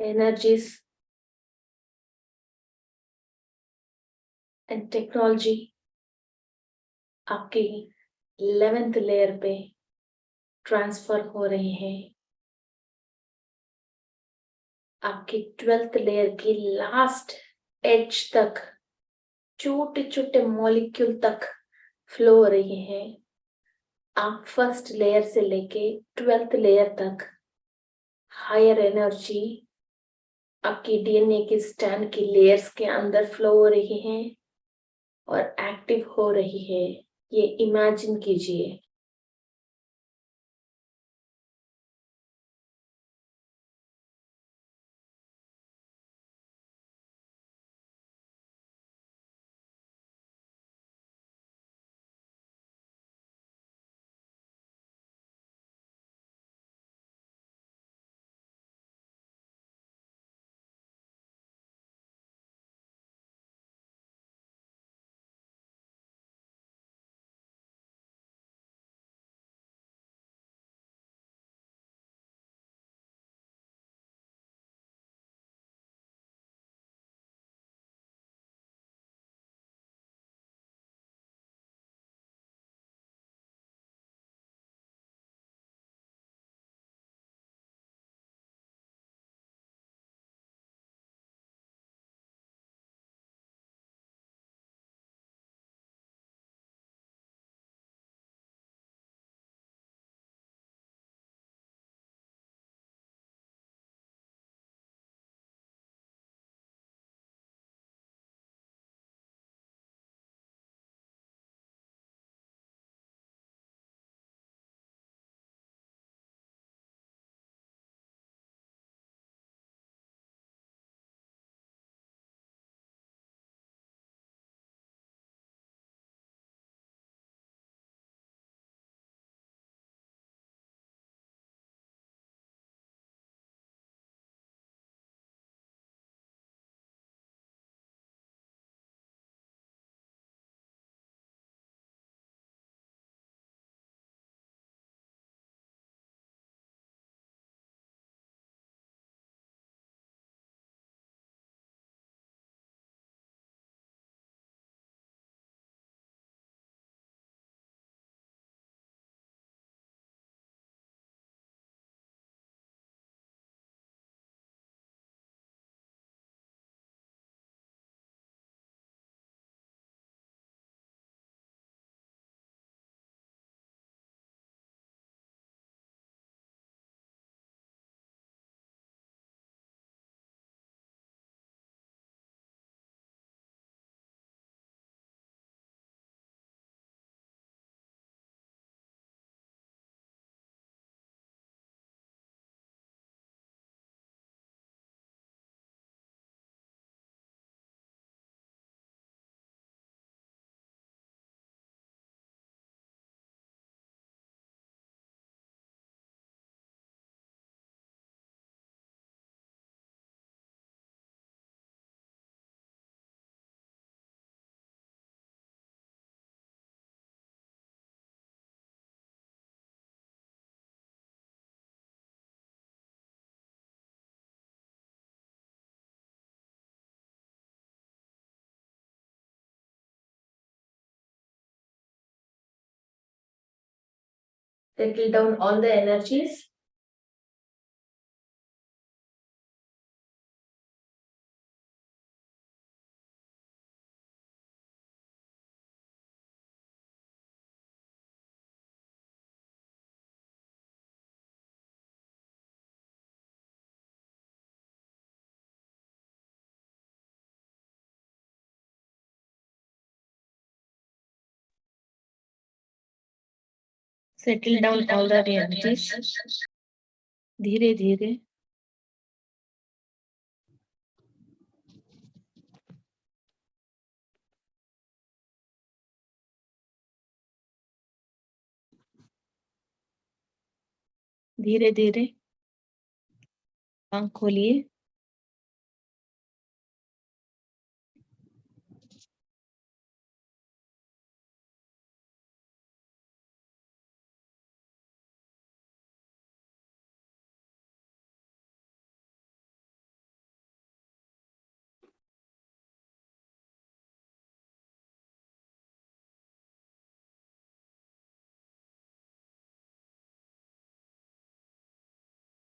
energies and technology आपकी 11th लेयर पे ट्रांसफर हो रहे हैं। आपकी 12th लेयर की लास्ट एज तक छोटे छोटे मॉलिक्यूल तक फ्लो हो रही हैं। आप फर्स्ट लेयर से लेके 12th लेयर तक हायर एनर्जी आपकी डीएनए के स्टैंड की लेयर्स के अंदर फ्लो हो रही है और एक्टिव हो रही है। ये इमेजिन कीजिए। Settle down all the energies. Settle down all the energies. धीरे धीरे धीरे धीरे आँख खोलिए।